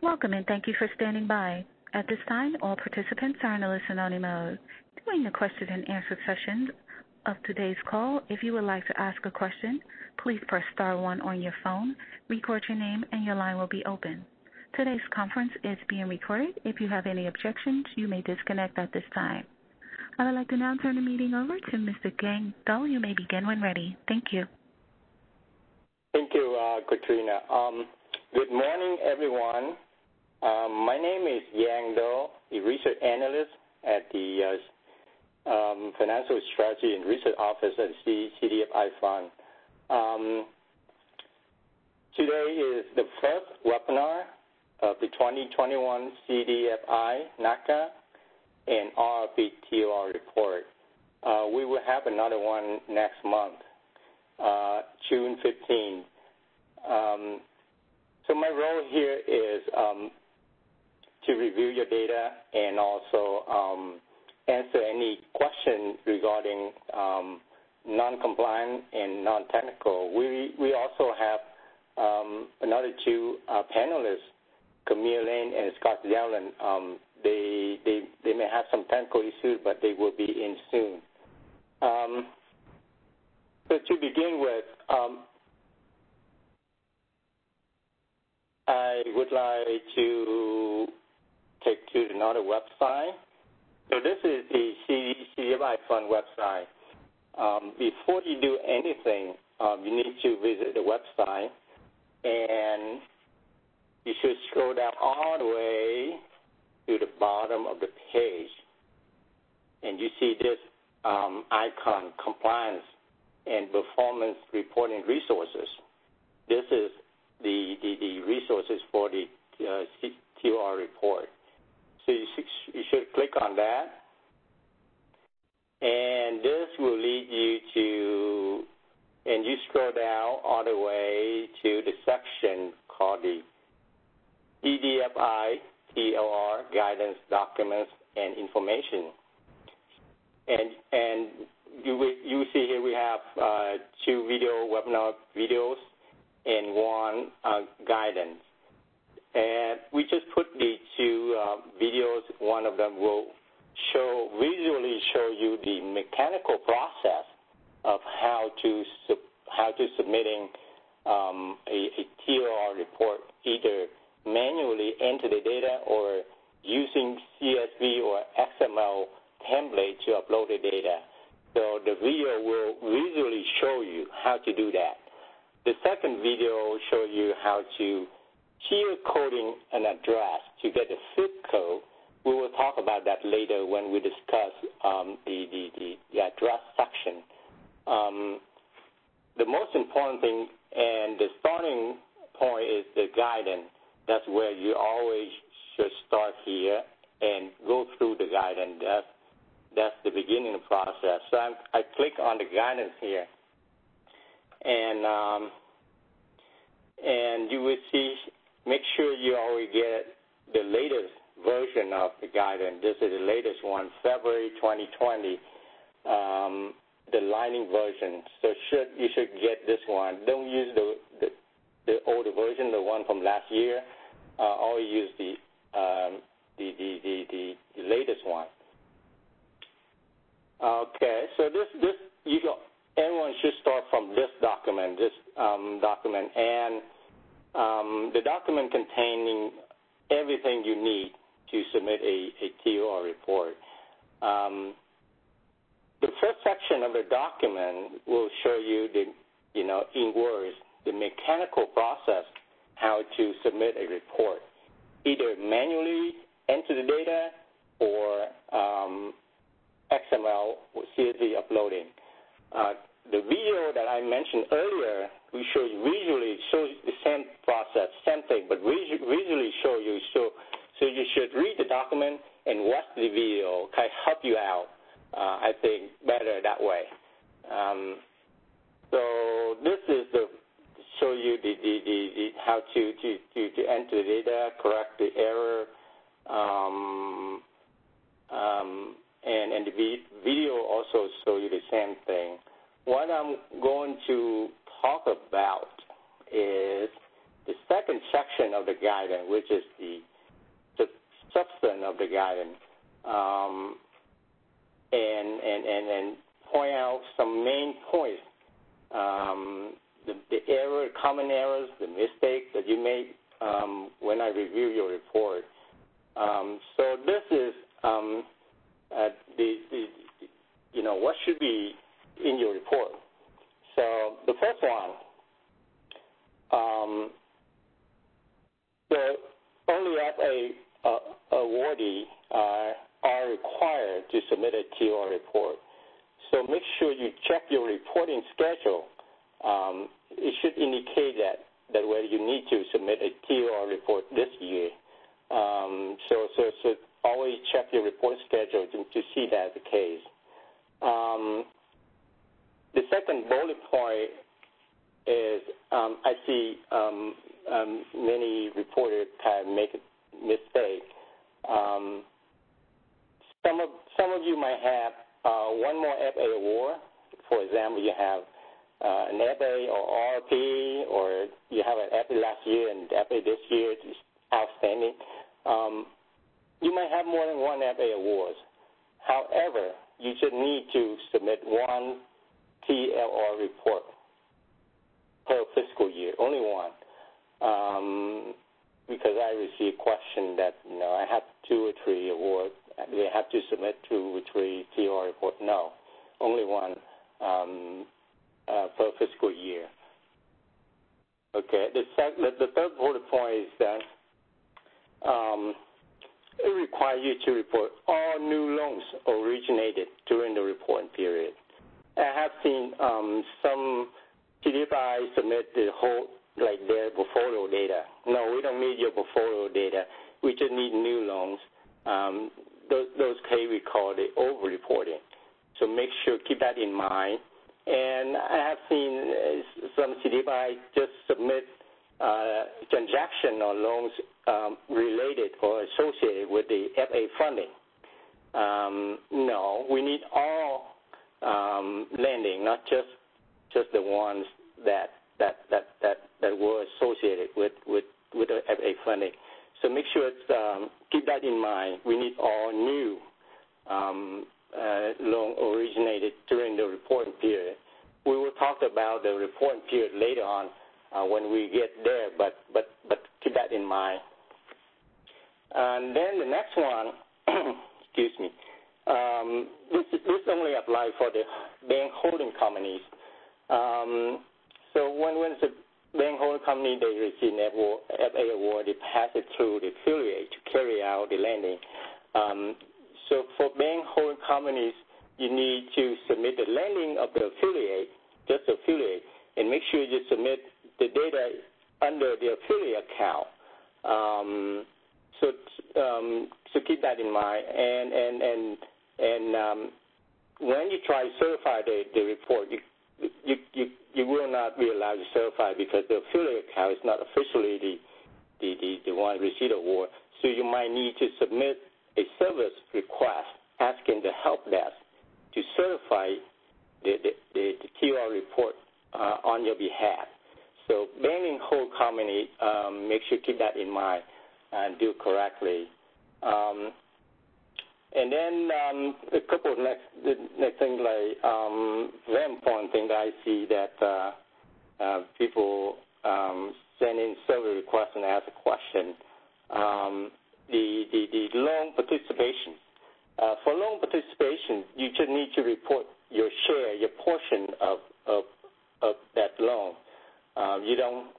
Welcome and thank you for standing by. At this time, all participants are in a listen-only mode. During the question and answer session of today's call, if you would like to ask a question, please press star 1 on your phone, record your name, and your line will be open. Today's conference is being recorded. If you have any objections, you may disconnect at this time. I would like to now turn the meeting over to Mr. Gang Do. You may begin when ready. Thank you. Thank you, Katrina. Good morning, everyone. My name is Yang Do, a research analyst at the Financial Strategy and Research Office at the CDFI Fund. Today is the first webinar of the 2021 CDFI, NACA, and RRP TLR report. We will have another one next month, June 15. So my role here is to review your data and also answer any questions regarding non-compliant and non-technical. We also have another two panelists, Camille Lane and Scott Zellin. They may have some technical issues, but they will be in soon. So to begin with, I would like to take to another website. So this is the CDFI Fund website. Before you do anything, you need to visit the website, and you should scroll down all the way to the bottom of the page, and you see this icon, Compliance and Performance Reporting Resources. This is the resources for the TLR report. So you should click on that, and this will lead you to, and you scroll down all the way to the section called the CDFI TLR Guidance Documents and Information. And you see here we have two webinar videos and one guidance. And we just put the two videos. One of them will visually show you the mechanical process of how to submitting a TLR report, either manually enter the data or using CSV or XML template to upload the data. So the video will visually show you how to do that. The second video will show you how to geocoding an address to get the zip code. We will talk about that later when we discuss the address section. The most important thing and the starting point is the guidance. That's where you always should start here and go through the guidance. That's the beginning of the process. So I click on the guidance here, and you will see, make sure you always get the latest version of the guidance. This is the latest one, February 2020, the lining version. So you should get this one. Don't use the older version, the one from last year. Always use the latest one. Okay, so everyone should start from this document, and the document containing everything you need to submit a TLR report. The first section of the document will show you in words, the mechanical process, how to submit a report, either manually enter the data or XML or CSV uploading. The video that I mentioned earlier, we visually shows the same process, same thing, but visually show you. So you should read the document and watch the video. Can help you out, I think, better that way. So this is to show you the how to enter the data, correct the error, and the video also show you the same thing. What I'm going to talk about is the second section of the guidance, which is the substance of the guidance, and point out some main points, the error, common errors, the mistakes that you made when I review your report. So this is what should be in your report. So the first one, the only FA awardee are required to submit a TLR report. So make sure you check your reporting schedule. It should indicate that whether you need to submit a TLR report this year. So always check your report schedule to see that's the case. The second bullet point is I see many reporters kind of make a mistake. Some of you might have one more FA award. For example, you have an FA or RRP, or you have an FA last year and FA this year. It's outstanding. You might have more than one FA awards. However, you should need to submit one TLR report per fiscal year, only one. Because I received a question that, I have 2 or 3 awards. Do I have to submit 2 or 3 TLR reports? No, only one per fiscal year. Okay, the third bullet point is that it requires you to report all new loans originated during the reporting period. I have seen some CDFI submit the whole, their portfolio data. No, we don't need your portfolio data. We just need new loans. Those cases we call the over-reporting. So make sure, keep that in mind. And I have seen some CDFI just submit transaction or loans related or associated with the FA funding. No, we need all lending, not just the ones that were associated with the FA funding. So make sure keep that in mind. We need all new loan originated during the reporting period. We will talk about the reporting period later on when we get there, but keep that in mind. And then the next one, excuse me, this only applies for the bank holding companies. So when it's a bank holding company, they receive an FA award, they pass it through the affiliate to carry out the lending. So for bank holding companies, you need to submit the lending of the affiliate, just the affiliate, and make sure you submit the data under the affiliate account. So keep that in mind. And when you try to certify the report, you will not be allowed to certify because the affiliate account is not officially the one receive award. So you might need to submit a service request asking the help desk to certify the TLR report on your behalf. So banking whole company, make sure you keep that in mind and do correctly. And then a couple of next things, very important thing that I see that people send in survey requests and ask a question. The loan participation. For loan participation, you just need to report your share, your portion of that loan.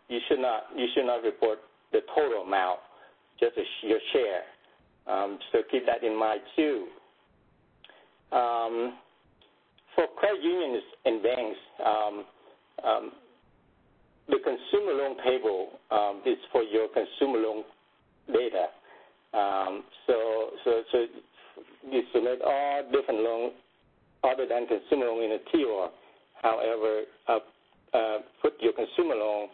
You should not report the total amount, just your share. So keep that in mind too. For credit unions and banks, the consumer loan table is for your consumer loan data. So you submit all different loans other than consumer loan in a TLR. However, put your consumer loan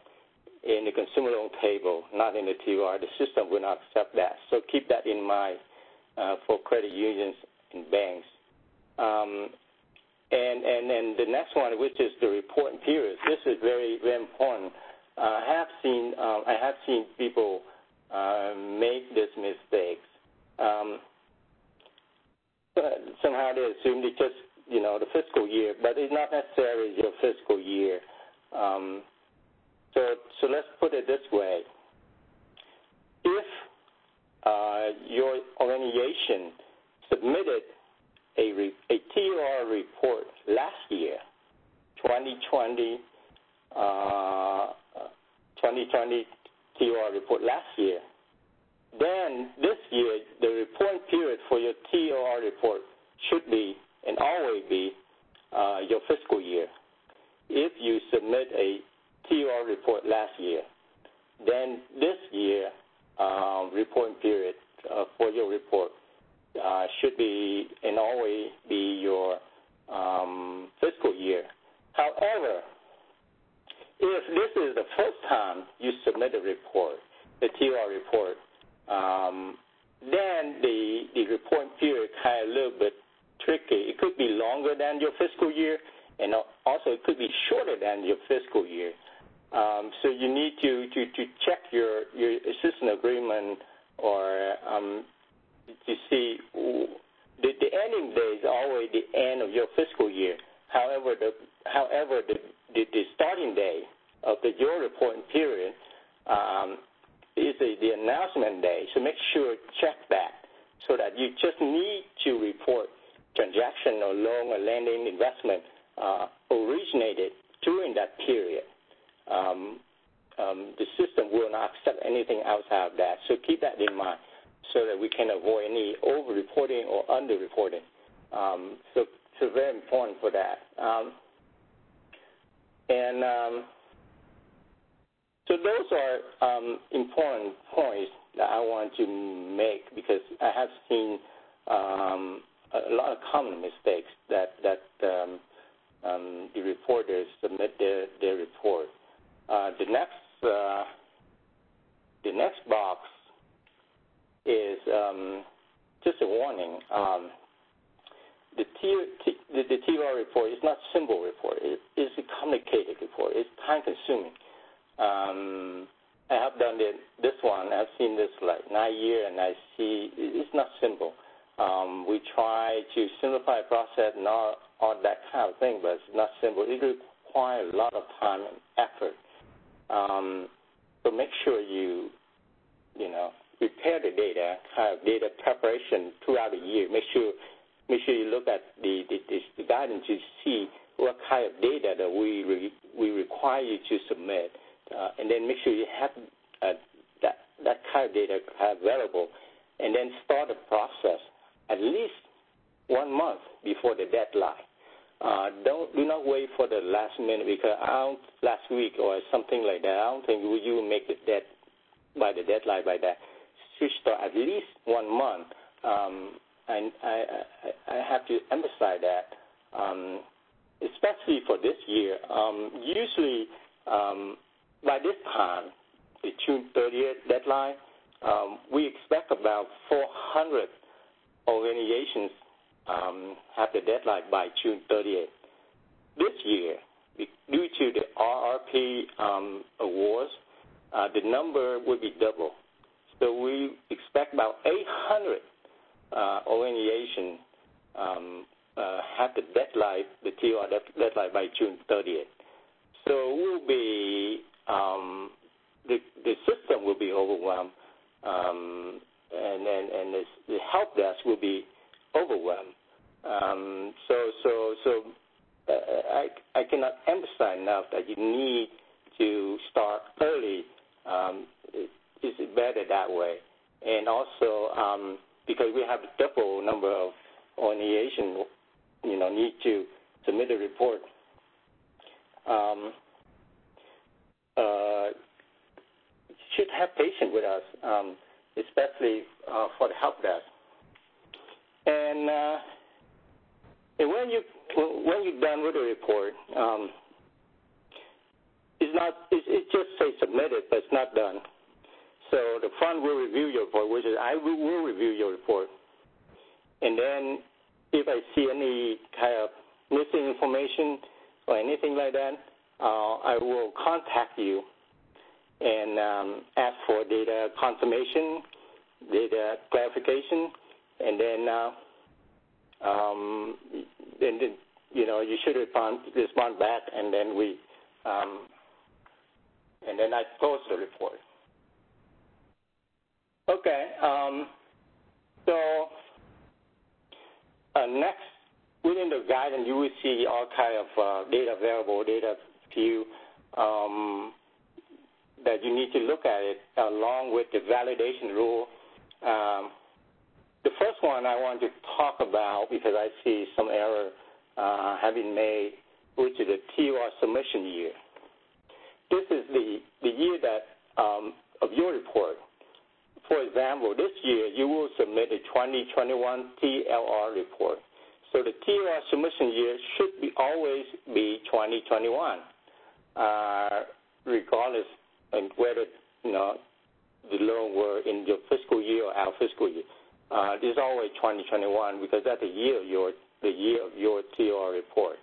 in the consumer loan table, not in the TLR. The system will not accept that. So keep that in mind for credit unions and banks. And the next one, which is the reporting period. This is very, very important. I have seen people make these mistakes. Somehow they assume it's just the fiscal year, but it's not necessarily your fiscal year. So let's put it this way: if your organization submitted a TLR report last year, 2020 TLR report last year, then this year the reporting period for your TLR report should be and always be your fiscal year. If you submit a TLR report last year, then this year reporting period for your report should be and always be your fiscal year. However, if this is the first time you submit a report, the TLR report, then the reporting period kind of a little bit tricky. It could be longer than your fiscal year, and also it could be shorter than your fiscal year. So you need to check your assistance agreement or to see the ending day is always the end of your fiscal year. However, the starting day of your reporting period is the announcement day. So make sure check that so that you just need to report transaction or loan or lending investment originated during that period. The system will not accept anything outside of that. So keep that in mind so that we can avoid any over-reporting or under-reporting. So very important for that. So those are important points that I want to make because I have seen a lot of common mistakes that the reporters submit their report. The next box is just a warning. The TLR report is not a simple report. It's a complicated report. It's time-consuming. I have done this one. I've seen this like 9 years, and I see it's not simple. We try to simplify the process and all that kind of thing, but it's not simple. It requires a lot of time and effort. So make sure you prepare the data, have data preparation throughout the year. Make sure you look at the guidance to see what kind of data that we require you to submit, and then make sure you have that kind of data available, and then start the process at least 1 month before the deadline. Do not wait for the last minute because last week or something like that. I don't think you will make it by the deadline by that. You should start at least 1 month. And I have to emphasize that, especially for this year. Usually, by this time, the June 30th deadline, we expect about 400 organizations have the deadline by June 30th. This year, due to the RRP awards, the number will be double. So we expect about 800 organizations have the deadline, the TLR deadline by June 30th. So we'll be the system will be overwhelmed, and the help desk will be overwhelmed. So I cannot emphasize enough that you need to start early. It's better that way, and also because we have a double number of organizations, need to submit a report. Should have patience with us, especially for the help desk. And when you're done with the report, it just says submitted, but it's not done. So the fund will review your report, which is I will review your report. And then if I see any kind of missing information or anything like that, I will contact you and ask for data confirmation, data clarification, and then you should respond back, and then I close the report. Okay. Next, within the guidance, you will see all kind of data variable, data view that you need to look at it along with the validation rule. The first one I want to talk about, because I see some error have been made, which is the TLR submission year. This is the year that of your report. For example, this year you will submit a 2021 TLR report. So the TLR submission year should always be 2021, regardless of whether the loan were in your fiscal year or our fiscal year. It's always 2021 because that's the year of your TLR report.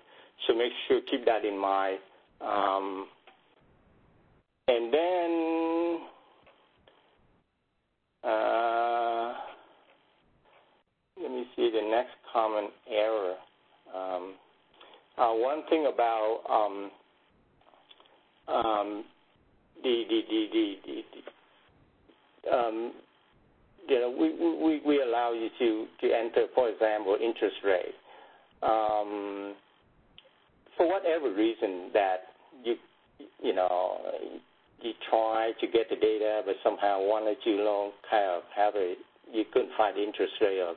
So make sure keep that in mind. And then let me see the next common error. One thing about we allow you to enter, for example, interest rate. For whatever reason that you try to get the data, but somehow one or two loans kind of you couldn't find the interest rate of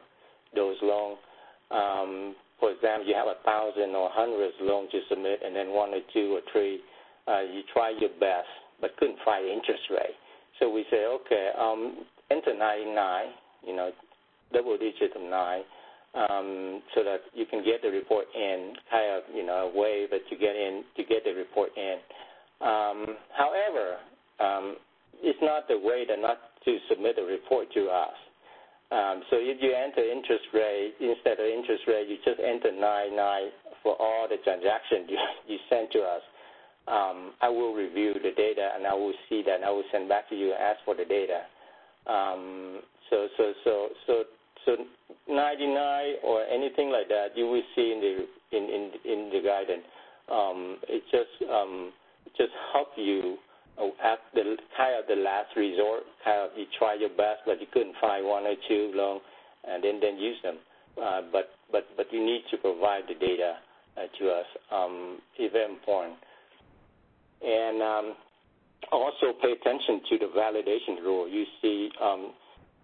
those loans. For example, you have 1,000 or hundreds loans to submit, and then one or two or three, you try your best, but couldn't find the interest rate. So we say, okay, enter 99, double digit of 9, so that you can get the report in, kind of, way that you get the report in. However, it's not the way not to submit a report to us. So if you enter interest rate, instead of interest rate, you just enter 99 for all the transactions you send to us. I will review the data, and I will see that, and I will send back to you and ask for the data. So 99 or anything like that, you will see in the guidance. It just help you at the kind of the last resort. Kind of you try your best, but you couldn't find one or two loans, and then use them. But you need to provide the data to us. It's very important. And also pay attention to the validation rule. You see,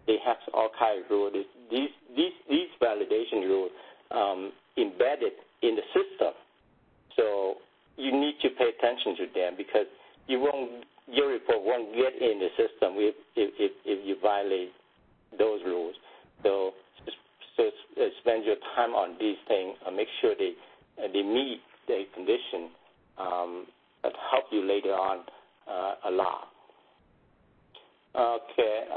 they have all kinds of rules. These validation rules embedded in the system. So you need to pay attention to them because your report won't get in the system if you violate those rules. So spend your time on these things and make sure they meet the condition that help you later on a lot. Okay.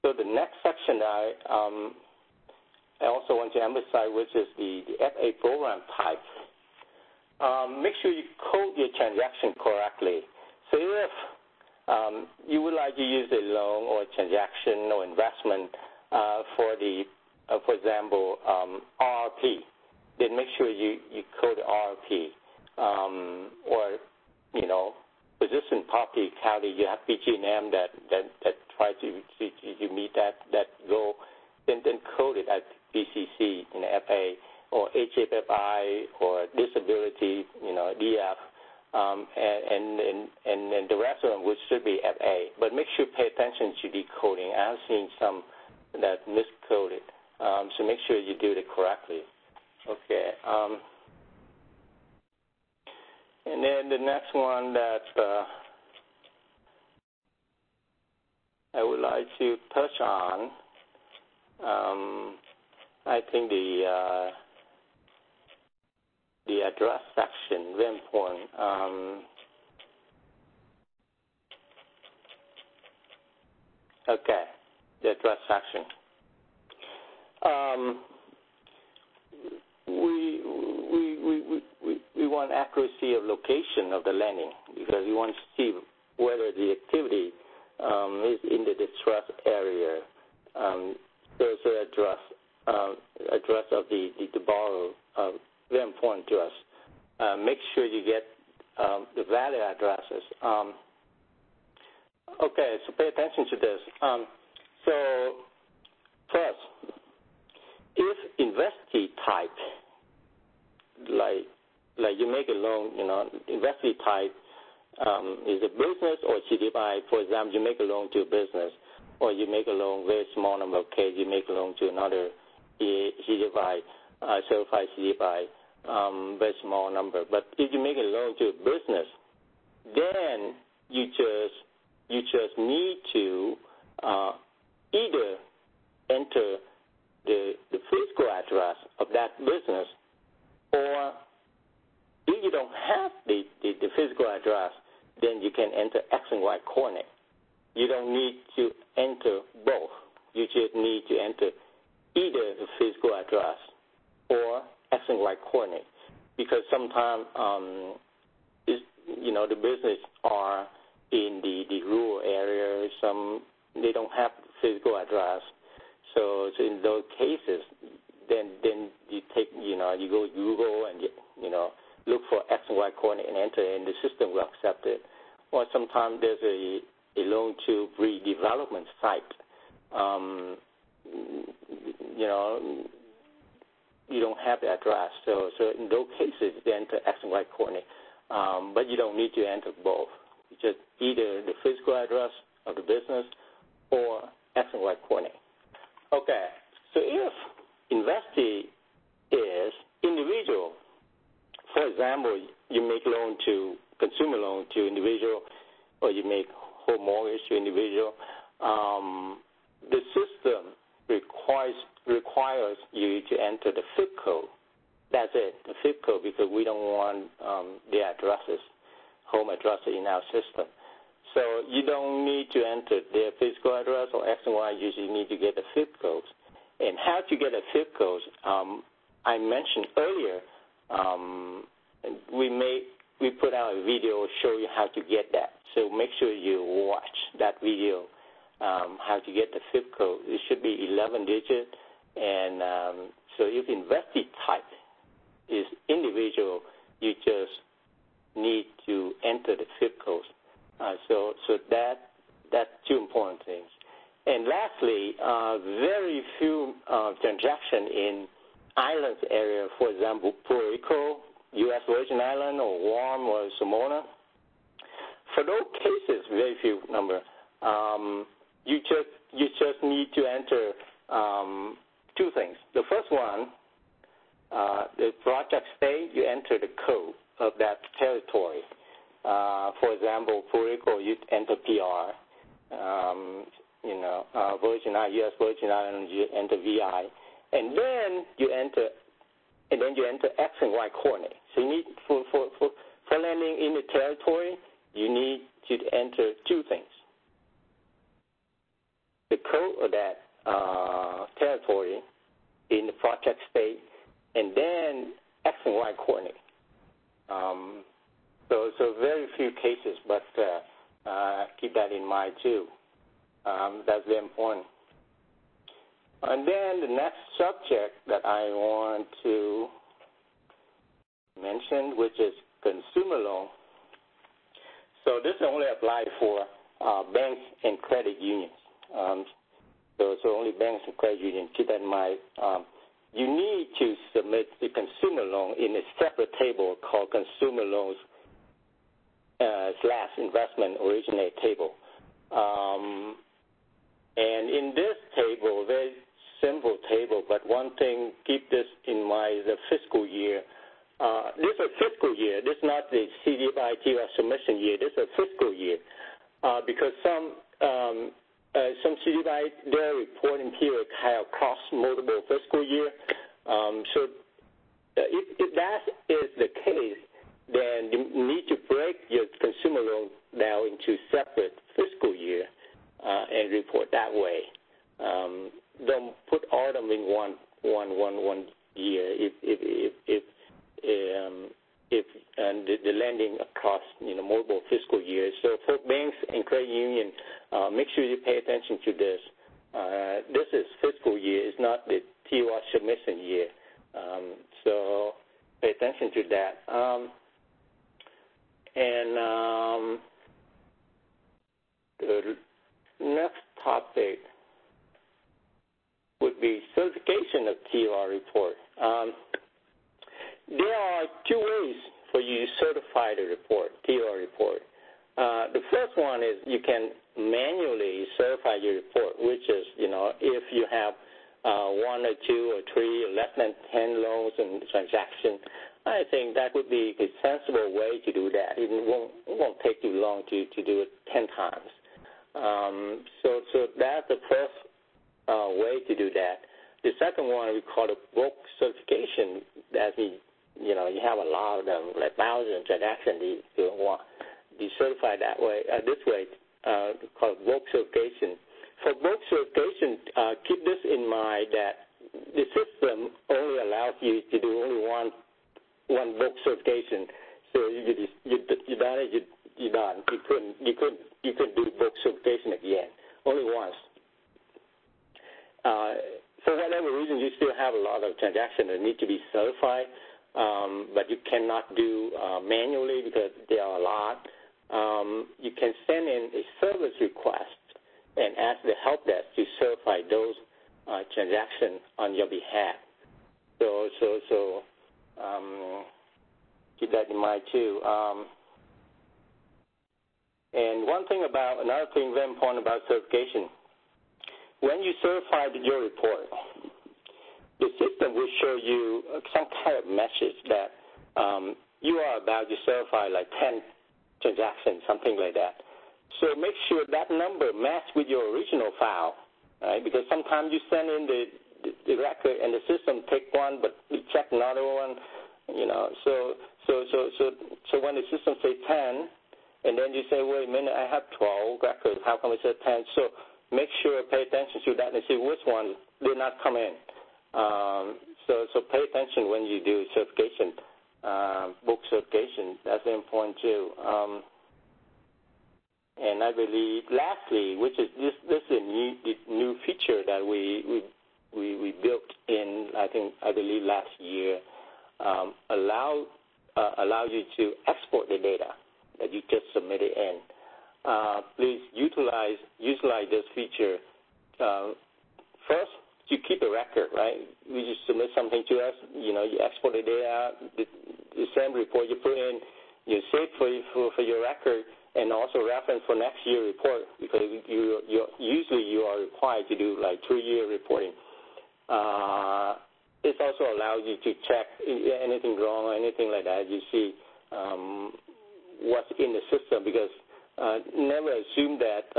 So the next section I also want to emphasize, which is the FA program type. Make sure you code your transaction correctly. So if you would like to use a loan or a transaction or investment for example, RRP, then make sure you code RRP. Or, position property county, you have PG&M that try to meet that goal, then code it at BCC in FA or HFFI or disability, DF, and the rest of them which should be FA. But make sure you pay attention to decoding. I've seen some that miscoded, so make sure you do it correctly. Okay. And then the next one that I would like to touch on, I think the address section, very important. Okay, the address section. We want accuracy of location of the lending. because we want to see whether the activity is in the distress area. So address of the borrower, very important to us. Make sure you get the valid addresses. Okay, so pay attention to this. So first, if investee type, like you make a loan, investee type is a business or CDFI. For example, you make a loan to a business, or you make a loan, very small number of cases, you make a loan to another CDFI, certified CDFI, very small number. But if you make a loan to a business, then you just need to either enter the physical address of that business, or if you don't have the physical address, then you can enter X and Y coordinate. You don't need to enter both. You just need to enter either the physical address or X and Y coordinate, because sometimes the business are in the rural area. Some they don't have physical address. So in those cases, then you take you go to Google and look for X and Y coordinate and enter, and the system will accept it. Or sometimes there's a loan to redevelopment site. You don't have the address. So in those cases, you enter X and Y coordinate. But you don't need to enter both. You just either the physical address of the business or X and Y coordinate. Okay, so if investee is individual, for example, you make consumer loan to individual, or you make home mortgage to individual, the system requires you to enter the Fip code. That's it, the Fip code, because we don't want their addresses, home addresses in our system. So you don't need to enter their physical address or X and Y. You usually need to get the Fip codes. And how to get a Fip codes, I mentioned earlier, we put out a video show you how to get that. So make sure you watch that video, how to get the Fip code. It should be 11-digit. And so if investee type is individual, you just need to enter the Fip codes. So that's two important things. And lastly, very few transactions in islands area, for example, Puerto Rico, U.S. Virgin Island, or Guam or Samoa. For those cases, very few number. You just need to enter two things. The first one, the project state, you enter the code of that territory. For example, Puerto Rico, you enter PR. U.S. Virgin Islands, you enter VI, and then you enter X and Y coordinate. So you need for lending in the territory, you need to enter two things: the code of that territory in the project state, and then X and Y coordinate. So very few cases, but keep that in mind too. That's very important. And then the next subject that I want to mention, which is consumer loan. So this only applies for banks and credit unions. So only banks and credit unions. Keep that in mind. You need to submit the consumer loan in a separate table called consumer loans / investment originate table. And in this table, very simple table, but one thing, keep this in mind, the fiscal year. This is a fiscal year. This is not the CDFI TLR submission year. This is a fiscal year because some CDFI, their reporting period have crossed multiple fiscal year. So if that is the case, then you need to break your consumer loan down into separate fiscal year and report that way. Don't put all of them in one year. If the lending across multiple fiscal years. So for banks and credit union, make sure you pay attention to this. This is fiscal year; it's not the TLR submission year. So pay attention to that. The next topic would be certification of TLR report. There are two ways for you to certify the report, TLR report. The first one is you can manually certify your report, which is, if you have 1 or 2 or 3 or less than 10 loans and transactions, I think that would be a sensible way to do that. It won't take too long to do it 10 times. So that's the first way to do that. The second one we call a bulk certification. That means, you have a lot of them, like thousands of transactions you want to be certified that way. This way, called bulk certification. For bulk certification, keep this in mind that the system only allows you to do only one bulk certification. So you're done. You're done. You couldn't do bulk certification again. Only once. For whatever reason, you still have a lot of transactions that need to be certified, but you cannot do manually because there are a lot. You can send in a service request and ask the help desk to certify those transactions on your behalf. So keep that in mind too. And another thing very important about certification, when you certify your report, the system will show you some kind of message that you are about to certify like 10 transactions, something like that. So make sure that number matches with your original file, right? Because sometimes you send in the record and the system take one, but you check another one, So when the system say 10, and then you say, wait a minute, I have 12 records. How come it says 10? So make sure, pay attention to that and see which one did not come in. So pay attention when you do certification, book certification. That's important too. And I believe, lastly, which is this is a new feature that we built in, I believe last year, allow you to export the data that you just submitted in. Please utilize this feature. First, you keep a record, right? You just submit something to us, you export the data, the same report you put in, you save for your record, and also reference for next year report, because usually you are required to do like 2-year reporting. It also allows you to check anything wrong or anything like that. You see what's in the system, because never assume that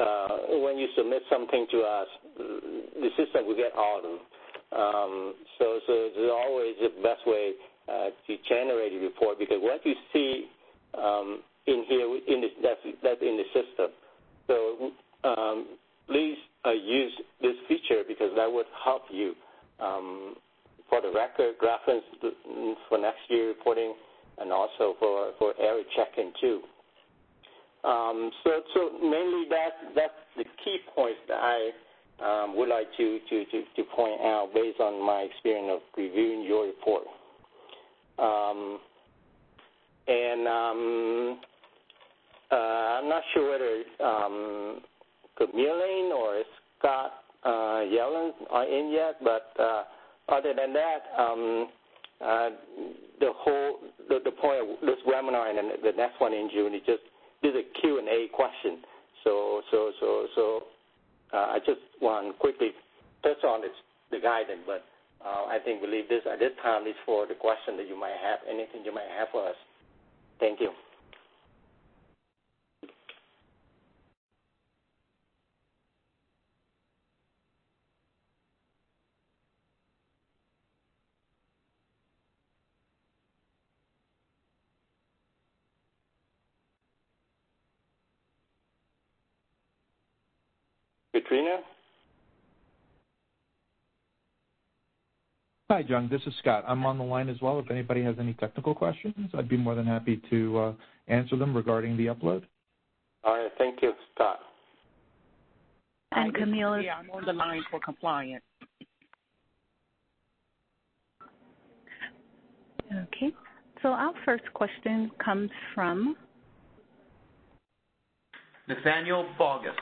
when you submit something to us, the system will get all of them. So it's always the best way to generate a report, because what you see in here, that's in the system. So please use this feature, because that would help you for the record reference for next year reporting, and also for error checking too. So mainly that's the key points that I would like to point out based on my experience of reviewing your report. I'm not sure whether Camille or Scott Yellen are in yet, but other than that, the point of this webinar and the next one in June is just this is a Q&A question. So I just want to quickly touch on the guidance, but I believe this at this time is for the question that you might have, anything you might have for us. Thank you. Katrina? Hi, Jung. This is Scott. I'm on the line as well. If anybody has any technical questions, I'd be more than happy to answer them regarding the upload. All right. Thank you, Scott. And Camille. Yeah, I'm on the line for compliance. Okay. So our first question comes from Nathaniel Bogus.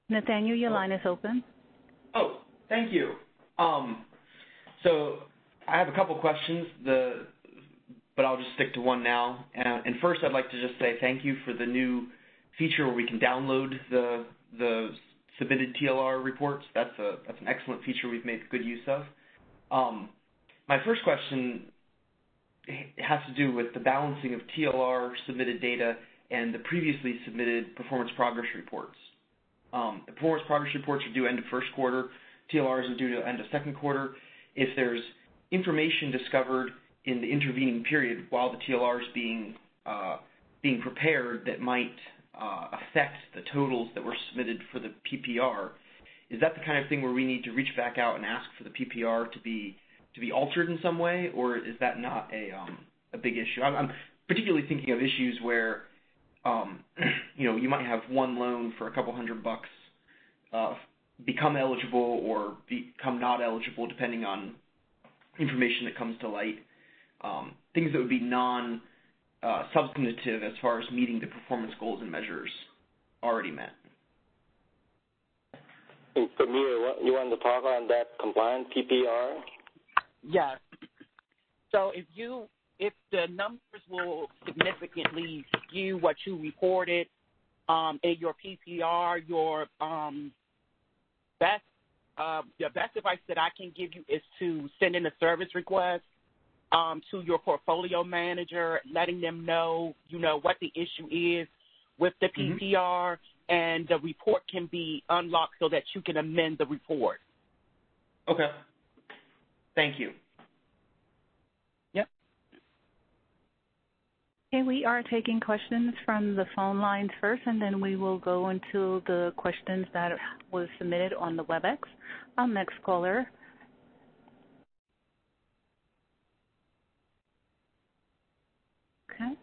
Nathaniel, your line is open. Oh, thank you. So I have a couple questions, but I'll just stick to one now. And first, I'd like to just say thank you for the new feature where we can download the submitted TLR reports. That's an excellent feature we've made good use of. My first question has to do with the balancing of TLR submitted data and the previously submitted performance progress reports. The performance progress reports are due end of first quarter. TLRs are due to end of second quarter. If there's information discovered in the intervening period while the TLR is being prepared that might affect the totals that were submitted for the PPR, is that the kind of thing where we need to reach back out and ask for the PPR to be altered in some way, or is that not a big issue? I'm particularly thinking of issues where you might have one loan for a couple $100 become eligible or become not eligible depending on information that comes to light. Things that would be non-substantive as far as meeting the performance goals and measures already met. Camille, you want to talk on that compliant PPR? Yes. So if the numbers will significantly skew what you reported in your PPR, the best advice that I can give you is to send in a service request to your portfolio manager, letting them know, what the issue is with the PPR, and the report can be unlocked so that you can amend the report. Okay. Thank you. Yep. Okay, we are taking questions from the phone lines first, and then we will go into the questions that was submitted on the WebEx. Our next caller. Okay.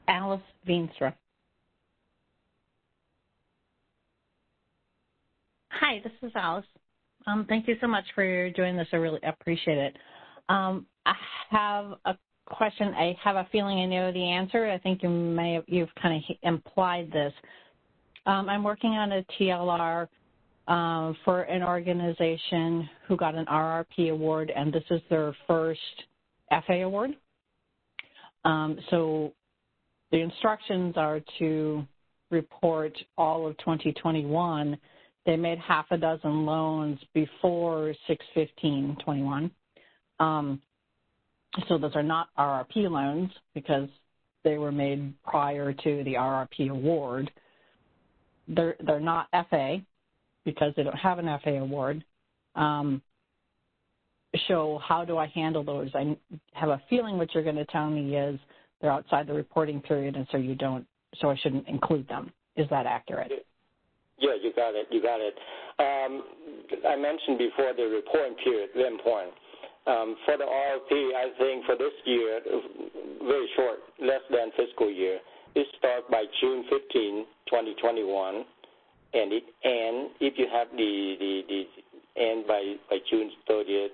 Alice Veenstra. Hi, this is Alice. Thank you so much for doing this. I really appreciate it. I have a question. I have a feeling I know the answer. I think you've kind of implied this. I'm working on a TLR for an organization who got an RRP award, and this is their first FA award. So the instructions are to report all of 2021. They made half a dozen loans before 6/15/21. So those are not RRP loans because they were made prior to the RRP award. They're not FA because they don't have an FA award. So how do I handle those? I have a feeling what you're going to tell me is they're outside the reporting period, and so I shouldn't include them. Is that accurate? Yeah, you got it. I mentioned before the reporting period, very important. For the RRP, I think for this year, very short, less than fiscal year. It starts by June 15, 2021, and it ends, if you have the end by June 30th,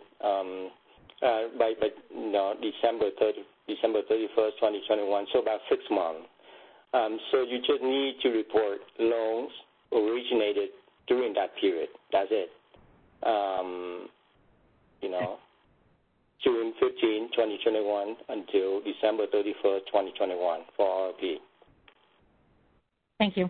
December 31st, 2021, so about 6 months. So you just need to report loans originated during that period. That's it. June 15, 2021 until December 31st, 2021 for RRP. Thank you.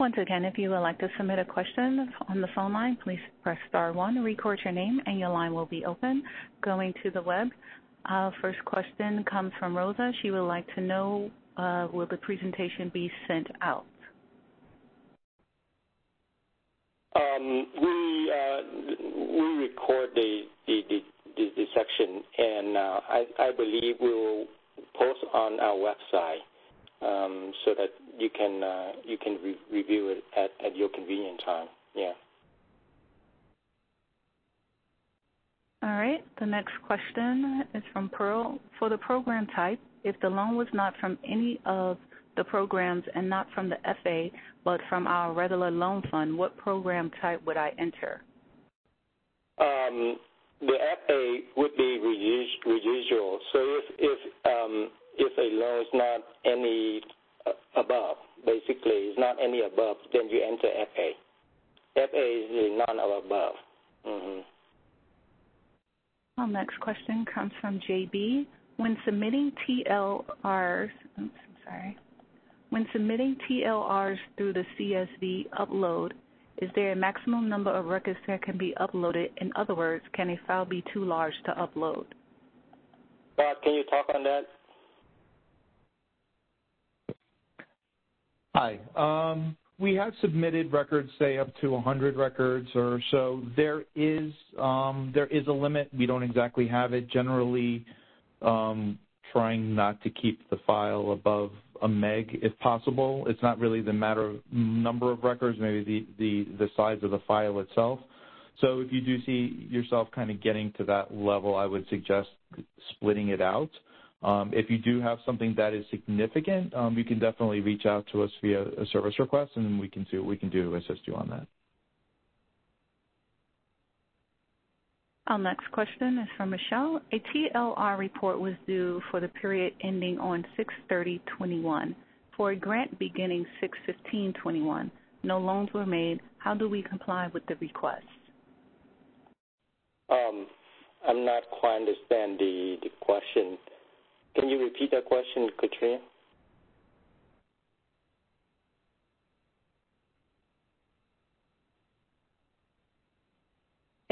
Once again, if you would like to submit a question on the phone line, please press *1, record your name, and your line will be open. Going to the web, our first question comes from Rosa. She would like to know, will the presentation be sent out? We record the section, and I believe we will post on our website so that you can review it at your convenient time. Yeah. All right. The next question is from Pearl. For the program type, if the loan was not from any of the programs and not from the FA, but from our regular loan fund, what program type would I enter? The FA would be residual. So if a loan is not any above, basically is not any above, then you enter FA. FA is none of above. Mm-hmm. Our next question comes from JB. When submitting TLRs, When submitting TLRs through the CSV upload, is there a maximum number of records that can be uploaded? In other words, can a file be too large to upload? Bob, can you talk on that? Hi. We have submitted records, say up to 100 records or so. There is a limit. We don't exactly have it. Generally, trying not to keep the file above a meg if possible. It's not really the matter of number of records, maybe the size of the file itself. So if you do see yourself kind of getting to that level, I would suggest splitting it out. If you do have something that is significant, you can definitely reach out to us via a service request, and we can see what we can do to assist you on that. Our next question is from Michelle. A TLR report was due for the period ending on 6/30/21 for a grant beginning 6/15/21. No loans were made. How do we comply with the request? I'm not quite understand the question. Can you repeat that question, Katrina?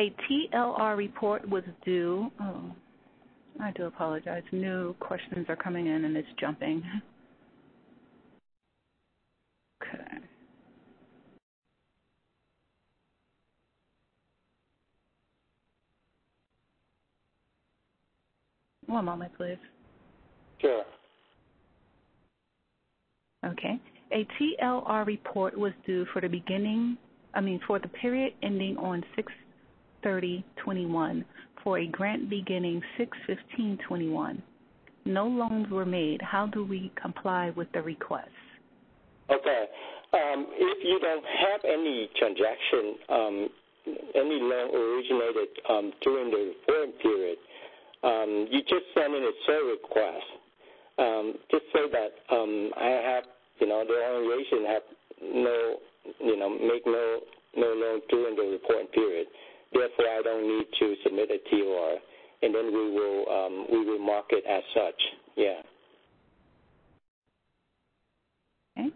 A TLR report was due. Oh, I do apologize. New questions are coming in and it's jumping. Okay. One moment, please. Sure. Okay. A TLR report was due for the period ending on 6/30/21 for a grant beginning 6/15/21. No loans were made. How do we comply with the request? Okay. If you don't have any transaction, any loan originated during the reporting period, you just send in a service request. Just say that I have, the organization have make no loan during the reporting period. Therefore, I don't need to submit a TLR, and then we will mark it as such. Yeah. Okay.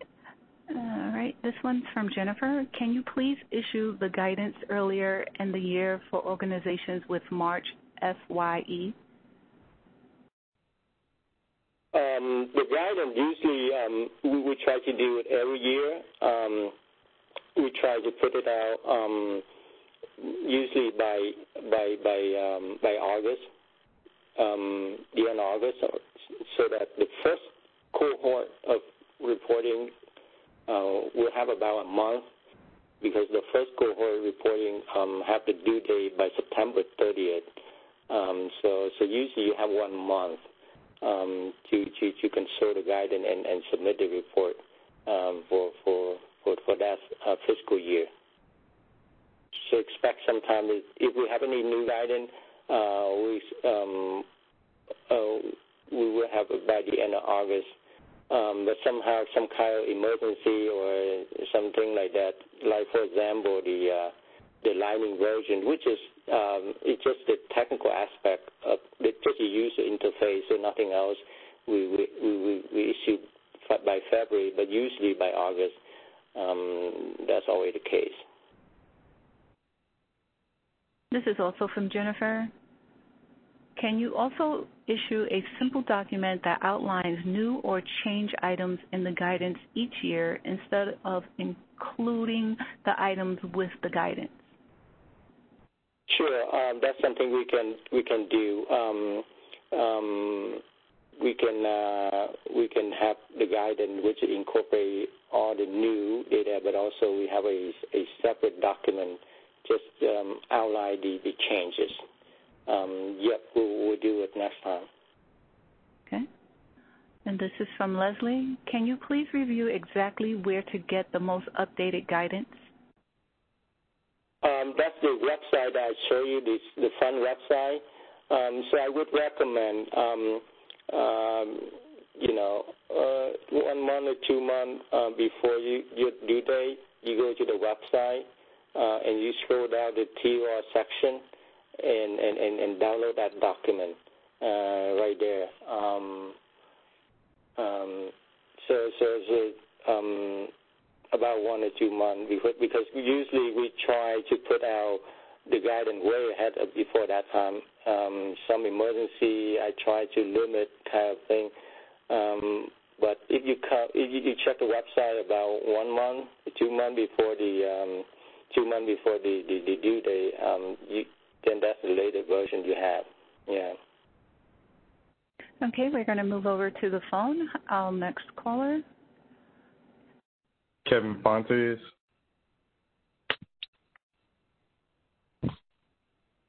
All right. This one's from Jennifer. Can you please issue the guidance earlier in the year for organizations with March FYE? The guidance usually we try to do it every year. We try to put it out usually by August, the end of August, so that the first cohort of reporting will have about a month, because the first cohort reporting have the due date by September 30th. So usually you have 1 month to consult the guidance and submit the report for that fiscal year. So expect sometime, if we have any new guidance, we will have it by the end of August. But somehow some kind of emergency or something like that, like for example the Lightning version, which is it's just the technical aspect of just the user interface and nothing else. We issue by February, but usually by August. That's always the case. This is also from Jennifer. Can you also issue a simple document that outlines new or change items in the guidance each year instead of including the items with the guidance? Sure, that's something we can do. We we can have the guidance which incorporate all the new data, but also we have a separate document just outline the changes. Yep, we'll do it next time. Okay. And this is from Leslie. Can you please review exactly where to get the most updated guidance? That's the website that I show you, the fund website. So I would recommend, 1 month or 2 months before your due date, you go to the website and you scroll down the TLR section and download that document right there. About 1 or 2 months because usually we try to put out the guidance way ahead of before that time. Some emergency, I try to limit kind of thing. But if you check the website about 1 month, 2 months before the 2 months before the due date, then that's the latest version you have. Yeah. Okay, we're going to move over to the phone. Our next caller. Kevin Fontes.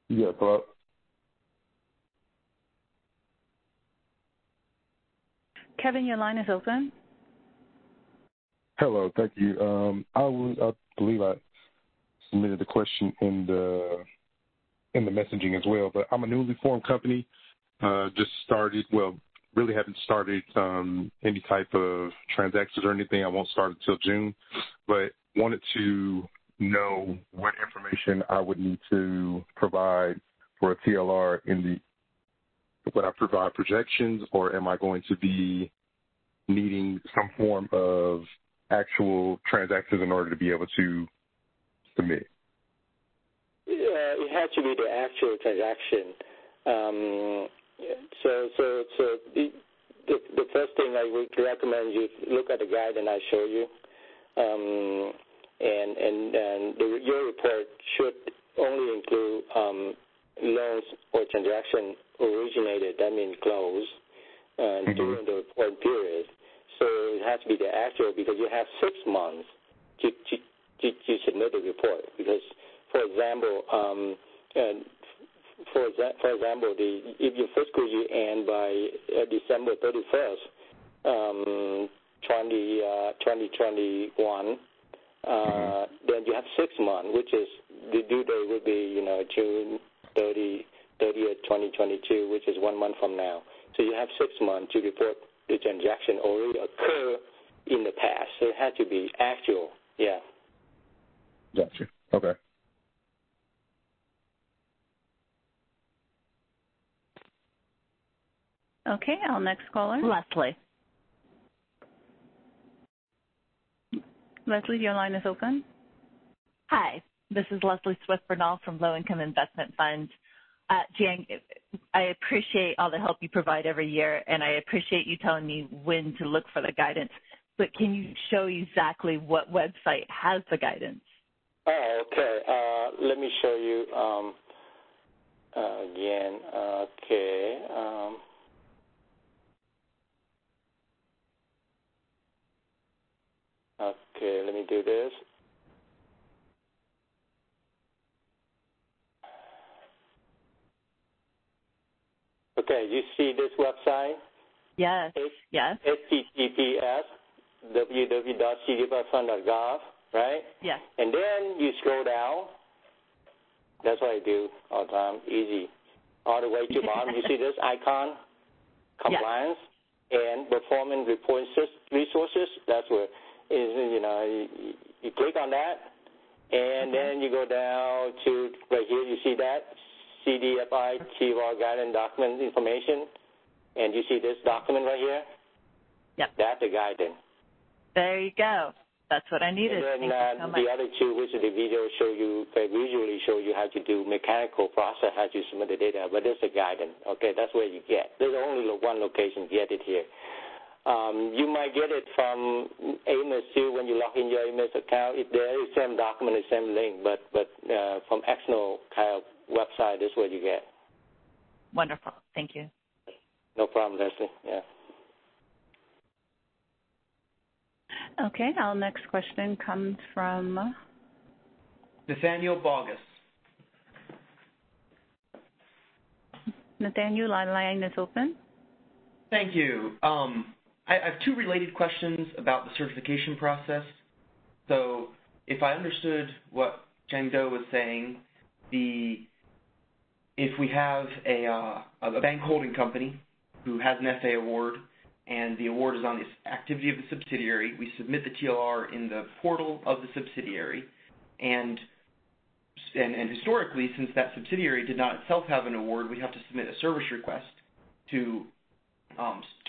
Yes, hello. Kevin, your line is open. Hello, thank you. I believe I submitted the question in the messaging as well, but I'm a newly formed company. Just started, well, really haven't started any type of transactions or anything. I won't start until June, but wanted to know what information I would need to provide for a TLR would I provide projections, or am I going to be needing some form of actual transactions in order to be able to submit? It has to be the actual transaction. So the first thing I would recommend you look at the guidance I show you, and your report should only include loans or transactions originated, that means closed, during the report period. So it has to be the actual because you have 6 months to submit the report. Because, for example, if your fiscal year ends by December 31st, 2021, then you have 6 months, which is the due date would be June 30th, 2022, which is 1 month from now. So you have 6 months to report the transaction already occur in the past. So it had to be actual. Yeah. Gotcha. Okay. Okay, our next caller. Leslie. Leslie, your line is open. Hi, this is Leslie Swift-Bernal from Low Income Investment Fund. Jan, I appreciate all the help you provide every year, and I appreciate you telling me when to look for the guidance. But can you show exactly what website has the guidance? Oh, okay. Let me show you again. Okay. Okay, let me do this. Okay, you see this website? Yes. Yes. https://www.cdfifund.gov, right? Yes. And then you scroll down. That's what I do all the time. Easy. All the way to the bottom. You see this icon? Compliance and performance reporting resources. That's where you click on that, and then you go down to right here. You see that CDFI TLR guidance document information, and you see this document right here. Yep. That's the guidance. There you go. That's what I needed. And then Thank you so much. the other two, which is the video, visually show you how to do mechanical process, how to submit the data. But there's a guidance. Okay, that's where you get. There's only one location. Get it here. You might get it from Amos too when you log in your Amos account. There is the same document, the same link, but from external kind of website is what you get. Wonderful. Thank you. No problem, Leslie. Yeah. Okay, our next question comes from Nathaniel Bogus. Nathaniel, line is open. Thank you. I have two related questions about the certification process. So if I understood what Zhang Do was saying, if we have a bank holding company who has an FA award and the award is on the activity of the subsidiary, we submit the TLR in the portal of the subsidiary, and historically, since that subsidiary did not itself have an award, we have to submit a service request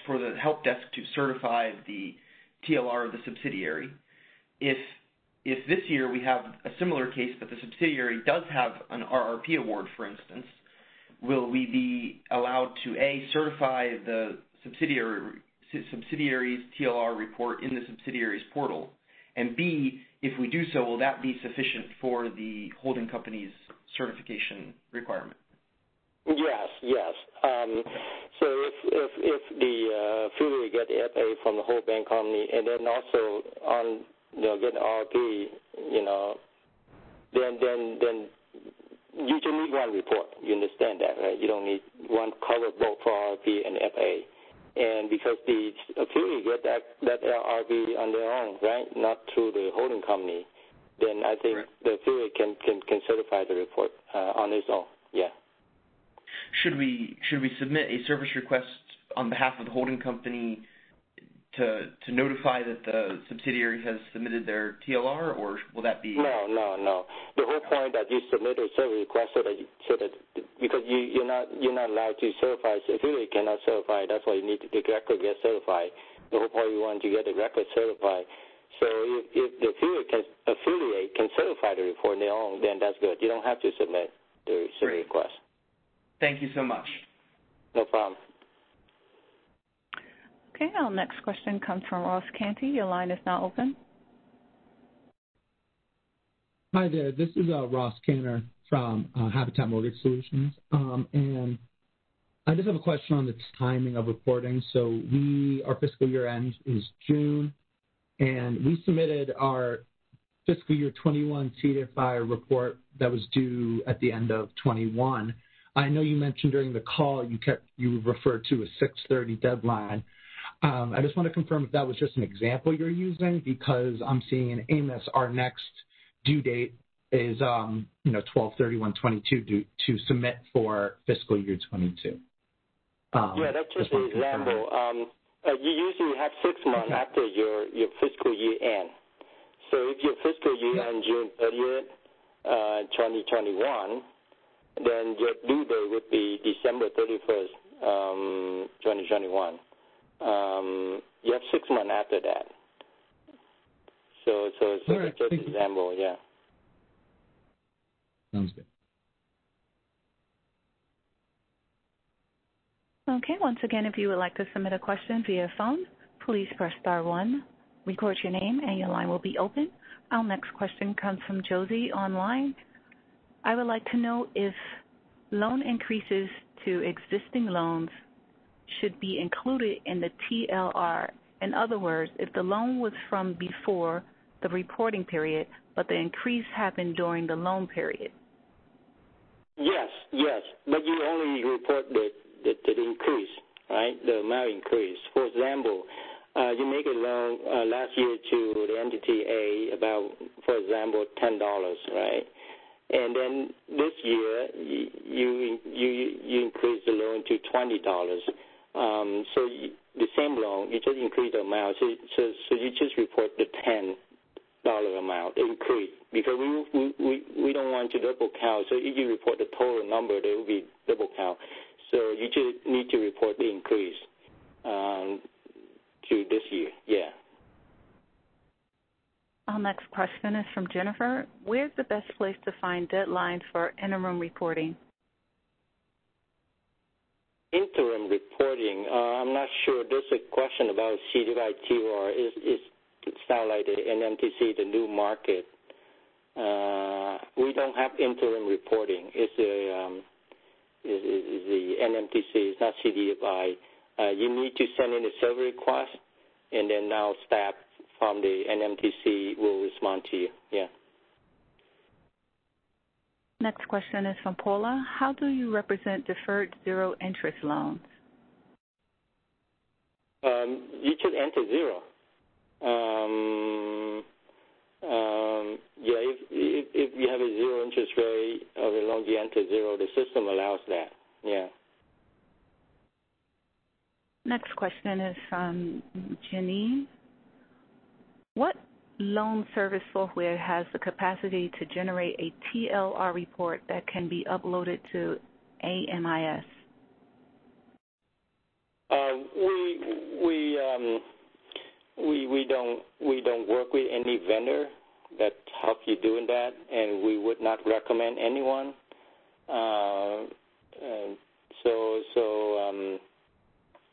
for the help desk to certify the TLR of the subsidiary. If this year we have a similar case, but the subsidiary does have an RRP award, for instance, will we be allowed to A, certify the subsidiary's TLR report in the subsidiary's portal, and B, if we do so, will that be sufficient for the holding company's certification requirement? Yes. So if the affiliate get the FA from the whole bank company, and then also get an RRP, then you just need one report. You understand that, right? You don't need one cover both for RRP and FA. And because the affiliate get that RRP on their own, right, not through the holding company, then I think the affiliate can certify the report on its own. Yeah. Should we submit a service request on behalf of the holding company to notify that the subsidiary has submitted their TLR, or will that be? No. The whole point that you submit a service request so that because you're not allowed to certify, the affiliate cannot certify. That's why you need the record get certified. The whole point you want to get the record certified. So if the affiliate can certify the report on their own, then that's good. You don't have to submit the service request. Thank you so much. No problem. Okay, our next question comes from Ross Canty. Your line is now open. Hi there. This is Ross Canner from Habitat Mortgage Solutions. And I just have a question on the timing of reporting. So our fiscal year end is June, and we submitted our fiscal year 21 CDFI report that was due at the end of 21. I know you mentioned during the call you referred to a 6:30 deadline. I just want to confirm if that was just an example you're using, because I'm seeing in Amos our next due date is 12/31/22 to submit for fiscal year 22. Yeah, that's just an example. You usually have 6 months after your fiscal year end. So if your fiscal year ends June 30th, 2021, then your due date would be December 31st, 2021. You have 6 months after that. So that's just an example, yeah. Sounds good. Okay, once again, if you would like to submit a question via phone, please press *1, record your name, and your line will be open. Our next question comes from Josie online. I would like to know if loan increases to existing loans should be included in the TLR. In other words, if the loan was from before the reporting period, but the increase happened during the loan period. Yes, but you only report the increase, right, the amount increase. For example, you make a loan last year to the entity A about, for example, $10, right? And then this year you increase the loan to $20. So the same loan, you just increase the amount. So you just report the $10 amount increase, because we don't want to double count. So if you report the total number, there will be double count. So you just need to report the increase to this year. Yeah. Our next question is from Jennifer. Where's the best place to find deadlines for interim reporting? Interim reporting. I'm not sure. There's a question about CDFI TLR. It sounds like the NMTC, the new market. We don't have interim reporting. It's the NMTC. It's not CDFI. you need to send in a server request, and then our staff from the NMTC will respond to you. Yeah. Next question is from Paula. How do you represent deferred zero-interest loans? You should enter zero. If you have a zero interest rate of a loan, you enter zero. The system allows that. Yeah. Next question is from Janine. What loan service software has the capacity to generate a TLR report that can be uploaded to AMIS? We don't work with any vendor that help you doing that, and we would not recommend anyone.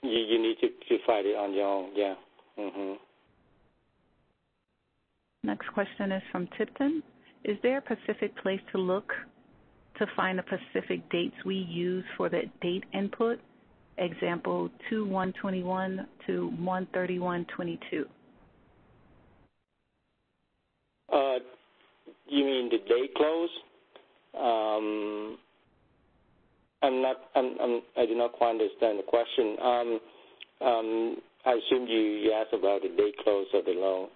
You need to find it on your own. Yeah. Mm-hmm. Next question is from Tipton. Is there a specific place to look to find the specific dates we use for the date input? Example 2/1/21 to 1/31/22. You mean the date close? I do not quite understand the question. I assume you asked about the date close of the loan.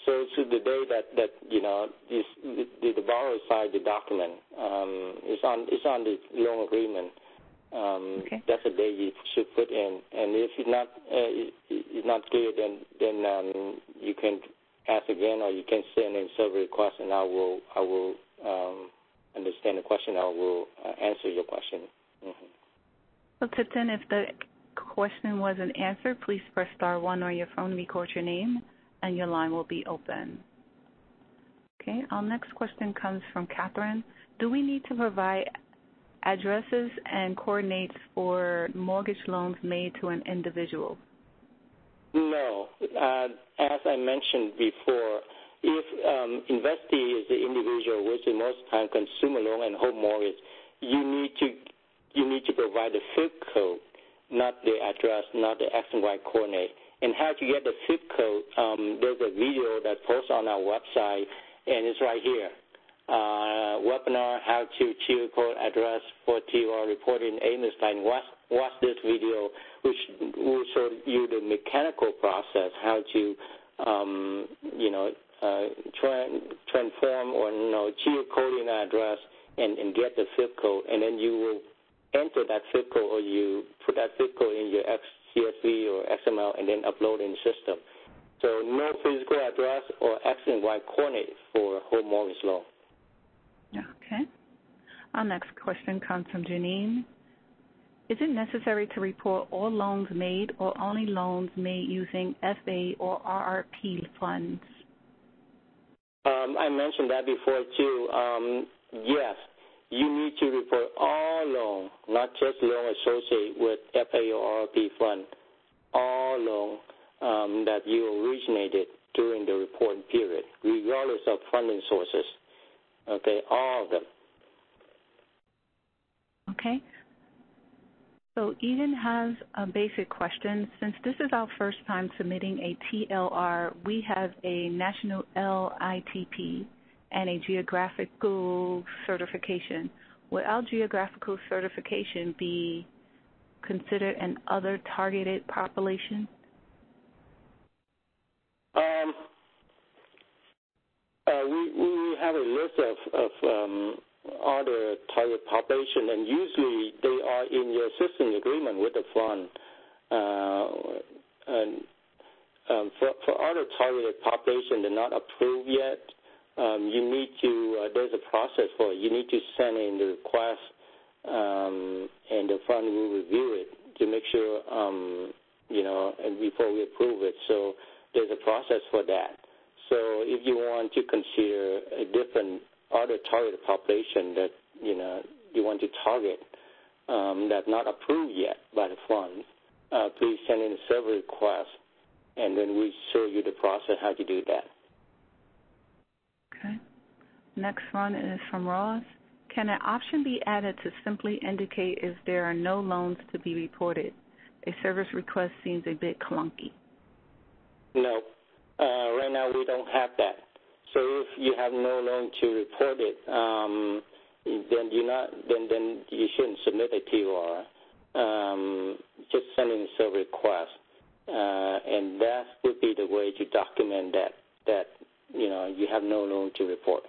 So the day that the borrower signed the document, it's on the loan agreement. Okay. That's the day you should put in, and if it's not clear, then you can ask again, or you can send in server request, and I will understand the question. I will answer your question. Mm-hmm. So Tipton, if the question wasn't answered, please press *1 on your phone, record your name, and your line will be open. Okay, our next question comes from Catherine. Do we need to provide addresses and coordinates for mortgage loans made to an individual? No. As I mentioned before, if investee is the individual, which is most time consumer loan and home mortgage, you need to provide the FIP code, not the address, not the X and Y coordinate. And how to get the FIP code, there's a video that's posted on our website, and it's right here. Webinar, how to cheat code address for TLR reporting AMIS line. Watch this video, which will show you the mechanical process, how to, transform or cheat coding address and get the FIP code, and then you will enter that FIP code, or you put that FIP code in your CSV or XML and then upload in the system. So no physical address or X and Y coordinate for home mortgage loan. Okay. Our next question comes from Janine. Is it necessary to report all loans made or only loans made using FA or RRP funds? I mentioned that before too. Yes, you need to report all loans, not just loans associated with FA or RRP fund, all loans that you originated during the reporting period, regardless of funding sources. Okay, all of them. Okay. So Eden has a basic question. Since this is our first time submitting a TLR, we have a national LITP and a geographical certification. Will our geographical certification be considered an other targeted population? We have a list of other target population, and usually they are in your system agreement with the fund. For other targeted population that are not approved yet, you need to, there's a process for it. You need to send in the request, and the fund will review it to make sure, and before we approve it. So there's a process for that. So if you want to consider a different other target population that, you want to target, that's not approved yet by the fund, please send in a server request, and then we show you the process how to do that. Okay. Next one is from Ross. Can an option be added to simply indicate if there are no loans to be reported? A service request seems a bit clunky. No. Right now we don't have that. So if you have no loan to report it, then you shouldn't submit a TLR. Just sending a service request, and that would be the way to document that you have no loan to report.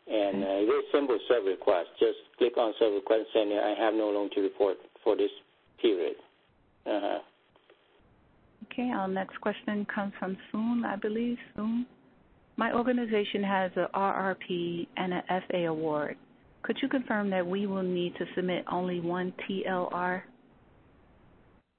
And very simple service request. Just click on service request saying I have no loan to report for this period. Okay, our next question comes from Soon, I believe. Soon. My organization has a RRP and an FA award. Could you confirm that we will need to submit only one TLR?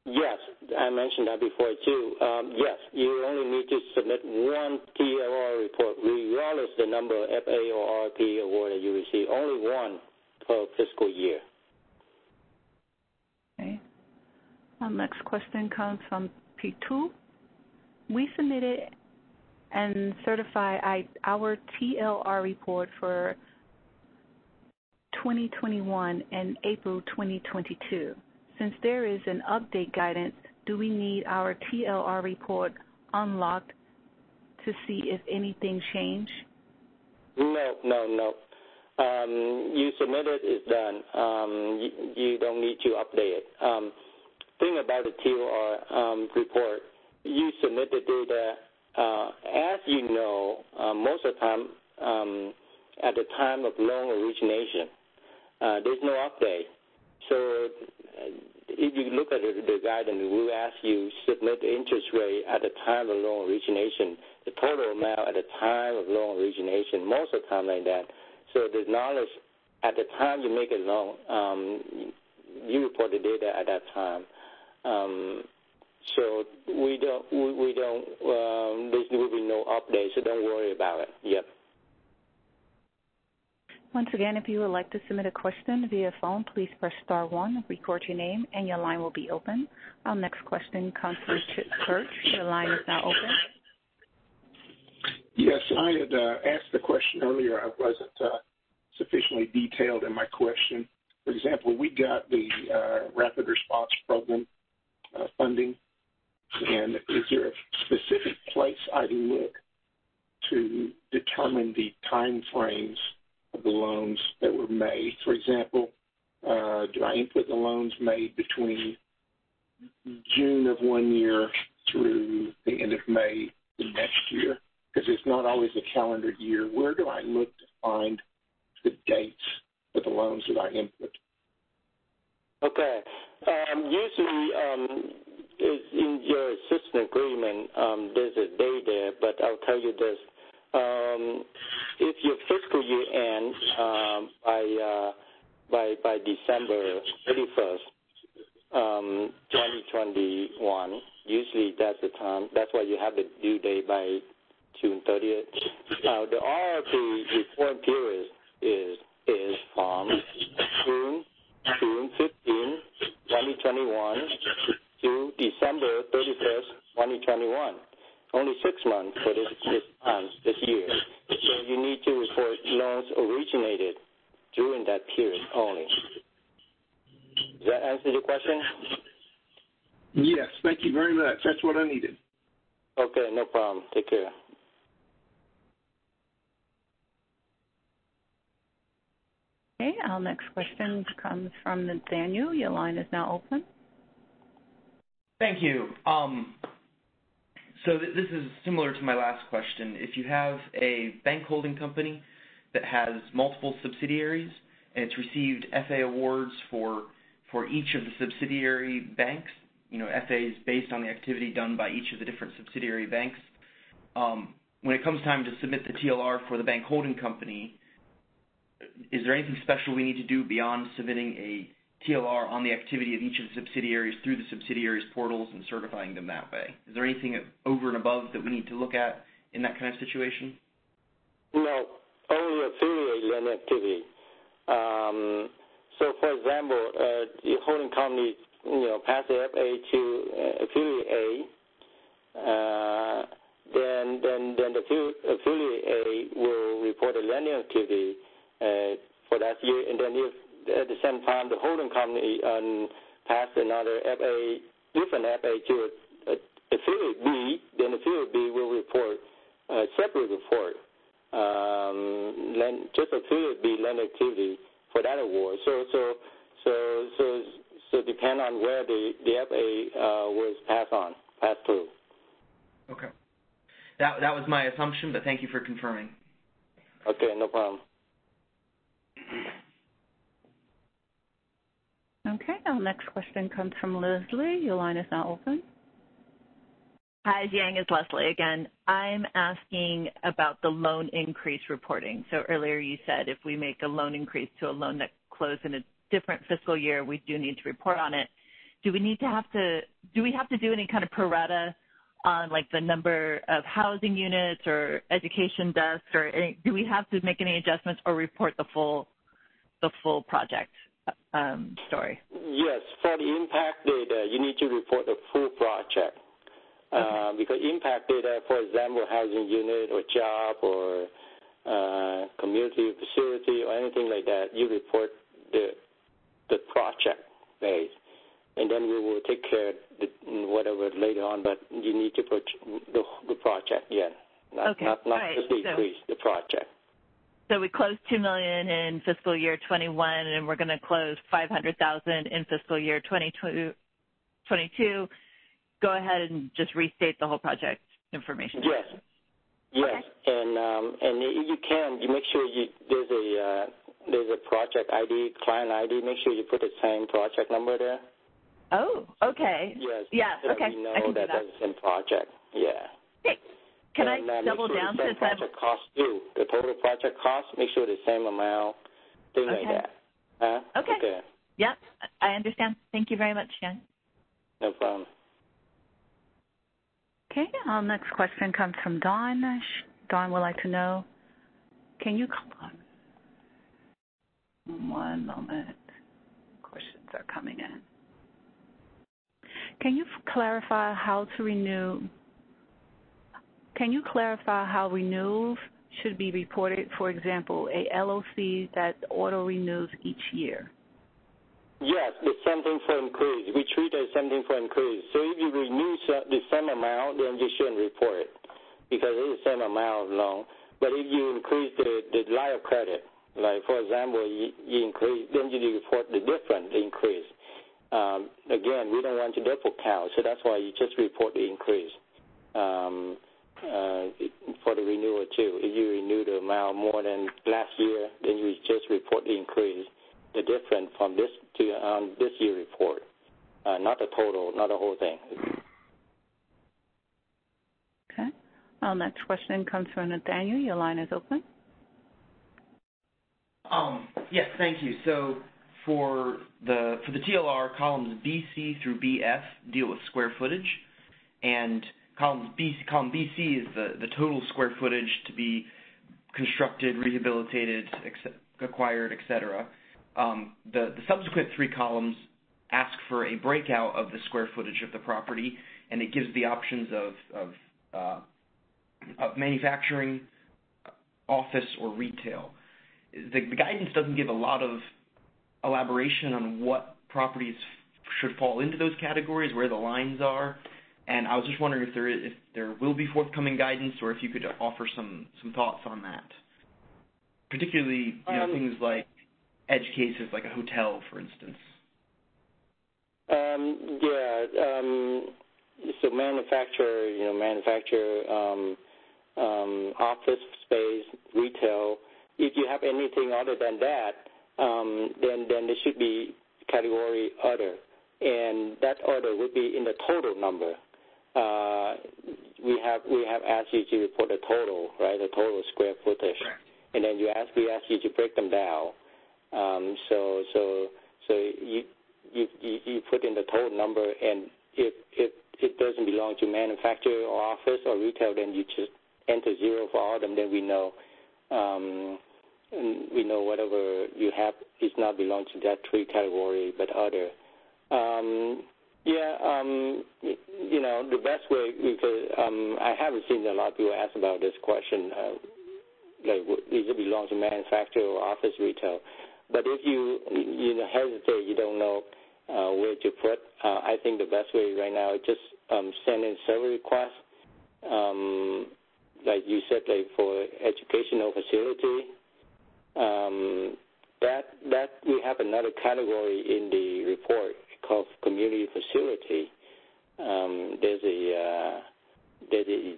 Yes, I mentioned that before too. Yes, you only need to submit one TLR report, regardless of the number of FA or RRP award that you receive. Only one per fiscal year. Okay. Our next question comes from P2. We submitted and certified our TLR report for 2021 and April 2022. Since there is an update guidance, do we need our TLR report unlocked to see if anything changed? No. You submitted, it's done. You don't need to update it. Thing about the TLR report, you submit the data. As you know, most of the time, at the time of loan origination, there's no update. So if you look at the guidance, we'll ask you submit the interest rate at the time of loan origination, the total amount at the time of loan origination, most of the time like that. So the knowledge at the time you make a loan, you report the data at that time. So there will be no update, so don't worry about it. Yep. Once again, if you would like to submit a question via phone, please press star 1, record your name, and your line will be open. Our next question comes from Chip Church. Your line is now open. Yes, I had asked the question earlier. I wasn't sufficiently detailed in my question. For example, we got the Rapid Response Program funding, and is there a specific place I look to determine the time frames of the loans that were made? For example, do I input the loans made between June of one year through the end of May the next year? Because it's not always a calendar year. Where do I look to find the dates for the loans that I input? Okay. Usually, in your assistance agreement, there's a date there, but I'll tell you this. If your fiscal year ends by December 31st, 2021, usually that's the time. That's why you have the due date by June 30th. The RRP report period is from June 15, 2021 to December 31st, 2021. Only 6 months for this year. So you need to report loans originated during that period only. Does that answer your question? Yes, thank you very much. That's what I needed. Okay, no problem. Take care. Okay, our next question comes from Nathaniel. Your line is now open. Thank you. So this is similar to my last question. If you have a bank holding company that has multiple subsidiaries and it's received FA awards for each of the subsidiary banks, FAs based on the activity done by each of the different subsidiary banks, when it comes time to submit the TLR for the bank holding company, is there anything special we need to do beyond submitting a TLR on the activity of each of the subsidiaries through the subsidiaries portals and certifying them that way? Is there anything over and above that we need to look at in that kind of situation? No, only affiliate lending activity. So, for example, the holding company, pass the FA to affiliate A, then the affiliate A will report the lending activity for that year, and then if at the same time the holding company pass another FA, different FA to affiliate B, then affiliate B will report a separate report, just affiliate B land activity for that award. So depend on where the FA was passed through. Okay. That was my assumption, but thank you for confirming. Okay, no problem. Okay, our next question comes from Leslie. Your line is now open. Hi, Jiang, it's Leslie again. I'm asking about the loan increase reporting. So earlier you said if we make a loan increase to a loan that closed in a different fiscal year, we do need to report on it. Do we have to do any kind of pro rata on like the number of housing units or education desks, or do we have to make any adjustments or report the full project story? Yes, for the impact data, you need to report the full project. Okay. Because impact data, for example, housing unit or job or community facility or anything like that, you report the project base. And then we will take care of whatever later on, but you need to put the project, not just the increase, the project. So we closed $2 million in fiscal year 21, and we're going to close $500,000 in fiscal year 22. Go ahead and just restate the whole project information. Yes. Okay. And you can. You make sure there's a project ID, client ID. Make sure you put the same project number there. Oh, okay. Yes. Yeah. Okay. We know that's the same project. Yeah. Hey, can I double down to the project cost too? The total project cost. Make sure the same amount. Things like that. Huh? Okay. Yep. I understand. Thank you very much, Jen. No problem. Okay, our next question comes from Dawn. Dawn would like to know, can you, one moment, questions are coming in. Can you clarify how renewals should be reported? For example, a LOC that auto-renews each year. Yes, the same thing for increase. We treat it as same thing for increase. So if you renew the same amount, then you shouldn't report it because it's the same amount of loan. But if you increase the line of credit, like for example, you increase, then you report the increase. Again, we don't want to double count, so that's why you just report the increase for the renewal too. If you renew the amount more than last year, then you just report the increase, the difference from this to this year report, not the total, not the whole thing. Okay. Our next question comes from Nathaniel. Your line is open. Yes, thank you. So for the TLR, columns BC through BF deal with square footage, and column BC is the total square footage to be constructed, rehabilitated, acquired, etc. The subsequent three columns ask for a breakout of the square footage of the property, and it gives the options of manufacturing, office, or retail. The guidance doesn't give a lot of elaboration on what properties should fall into those categories, where the lines are, and I was just wondering if there will be forthcoming guidance, or if you could offer some thoughts on that. Particularly, things like edge cases, like a hotel, for instance. So manufacture, office space, retail. If you have anything other than that, then there should be category other, and that other would be in the total number. We have asked you to report the total, right? The total square footage, right. And then we ask you to break them down. So you put in the total number, and if it doesn't belong to manufacturer or office or retail, then you just enter zero for all of them. Then we know whatever you have is not belong to that three category, but other. The best way, because I haven't seen a lot of people ask about this question. these belong to manufacturer or office retail. But if you hesitate, you don't know where to put, I think the best way right now is just send in server requests. Like you said, like for educational facility, that we have another category in the report called community facility.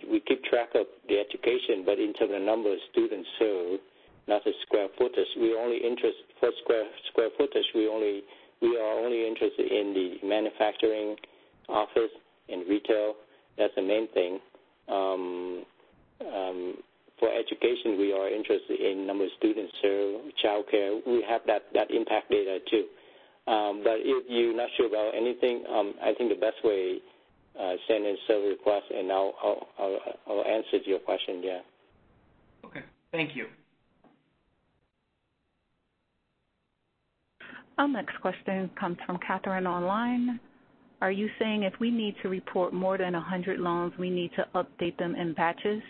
We keep track of the education, but in terms of the number of students served, not the square footage. We only interest for square footage. We are only interested in the manufacturing, office, and retail. That's the main thing. For education, we are interested in number of students served, child care. We have that impact data too. But if you're not sure about anything, I think the best way send in server requests, and I'll answer your question. Yeah. Okay. Thank you. Our next question comes from Catherine online. Are you saying if we need to report more than 100 loans, we need to update them in batches?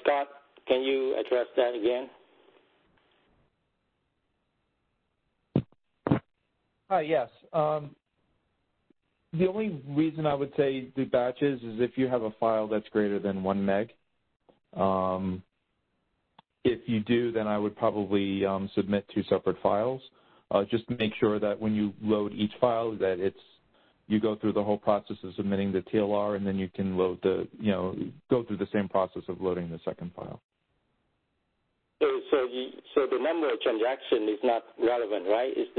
Scott, can you address that again? Yes. The only reason I would say do batches is if you have a file that's greater than 1 meg. If you do, then I would probably submit 2 separate files. Just to make sure that when you load each file, that you go through the whole process of submitting the TLR, and then you can load go through the same process of loading the second file. So the number of transactions is not relevant, right? It's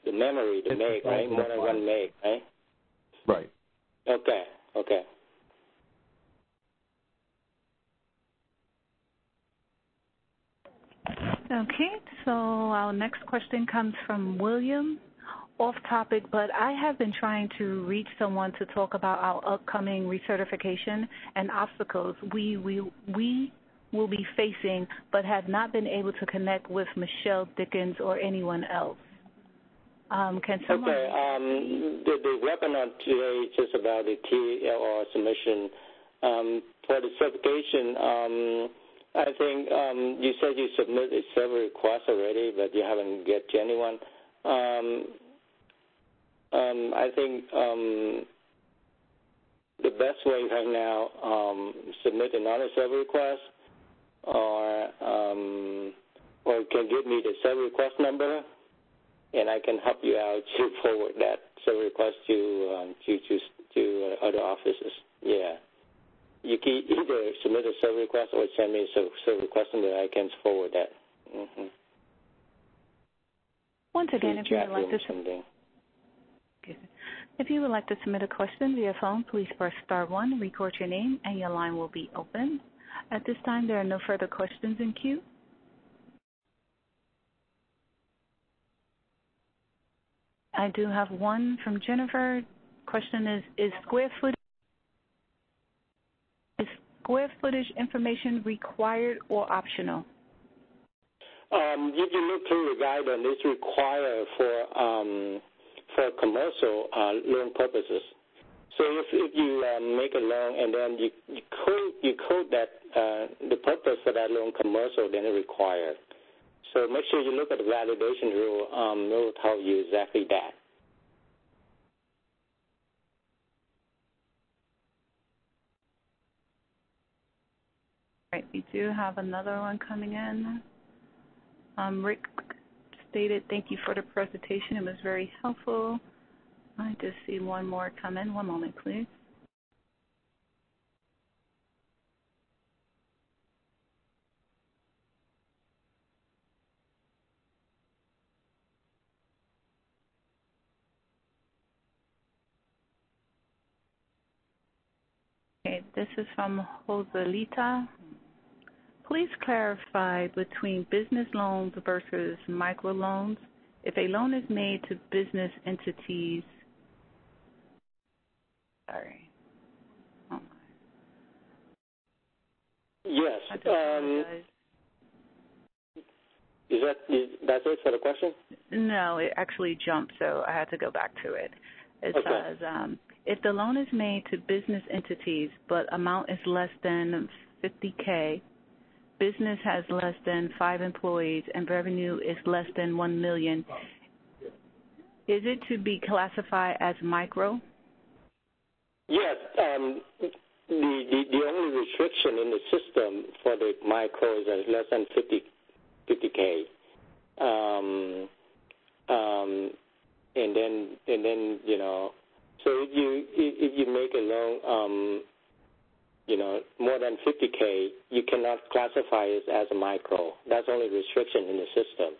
the memory, the meg, right? More than 1 meg, right? Right. Okay. Okay, so our next question comes from William. Off topic, but I have been trying to reach someone to talk about our upcoming recertification and obstacles we will be facing, but have not been able to connect with Michelle Dickens or anyone else. Can someone? Okay. The webinar today is just about the TLR submission. For the certification, I think you said you submitted several requests already, but you haven't get to anyone. I think the best way right now, submit another server request, or can give me the server request number, and I can help you out to forward that server request to other offices. Yeah. You can either submit a server request or send me a server request number. I can forward that. Mm-hmm. Once again, if you would like to submit a question via phone, please press *1, record your name, and your line will be open. At this time, there are no further questions in queue. I do have one from Jennifer. Question is square footage information required or optional? If you look through the guidance, it's required for commercial loan purposes. So if you make a loan and then you code that the purpose for that loan commercial, then it's required. So make sure you look at the validation rule. It will tell you exactly that. Right, we do have another one coming in. Rick stated, thank you for the presentation. It was very helpful. I just see one more come in. One moment, please. Okay, this is from Joselita. Please clarify between business loans versus microloans. If a loan is made to business entities, sorry. Oh. Yes. That's it for the question? No, it actually jumped, so I had to go back to it. It says, if the loan is made to business entities but amount is less than $50K, business has less than 5 employees, and revenue is less than $1 million, is it to be classified as micro? Yes. The only restriction in the system for the micro is less than 50K. And then so if you make a loan more than 50K, you cannot classify it as a micro. That's only restriction in the system.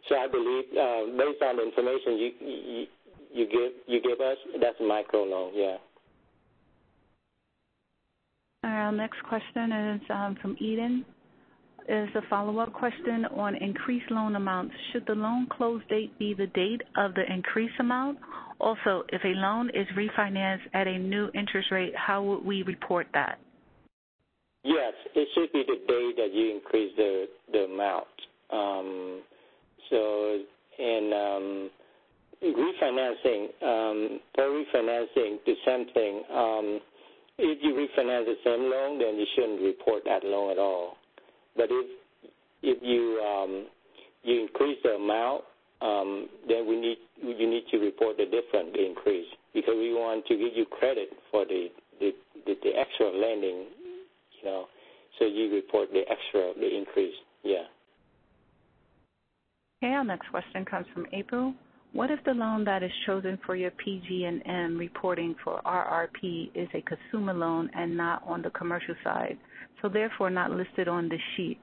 So I believe based on the information you give us, that's a micro loan. Yeah. Our next question is from Eden. Is a follow-up question on increased loan amounts. Should the loan close date be the date of the increased amount? Also, if a loan is refinanced at a new interest rate, how would we report that? Yes, it should be the day that you increase the amount. Refinancing, for refinancing, the same thing. If you refinance the same loan, then you shouldn't report that loan at all. But if you increase the amount, then you need to report the difference, the increase, because we want to give you credit for the extra lending, so you report the increase. Yeah. Okay, our next question comes from April. What if the loan that is chosen for your PG&M reporting for RRP is a consumer loan and not on the commercial side, so therefore not listed on the sheet?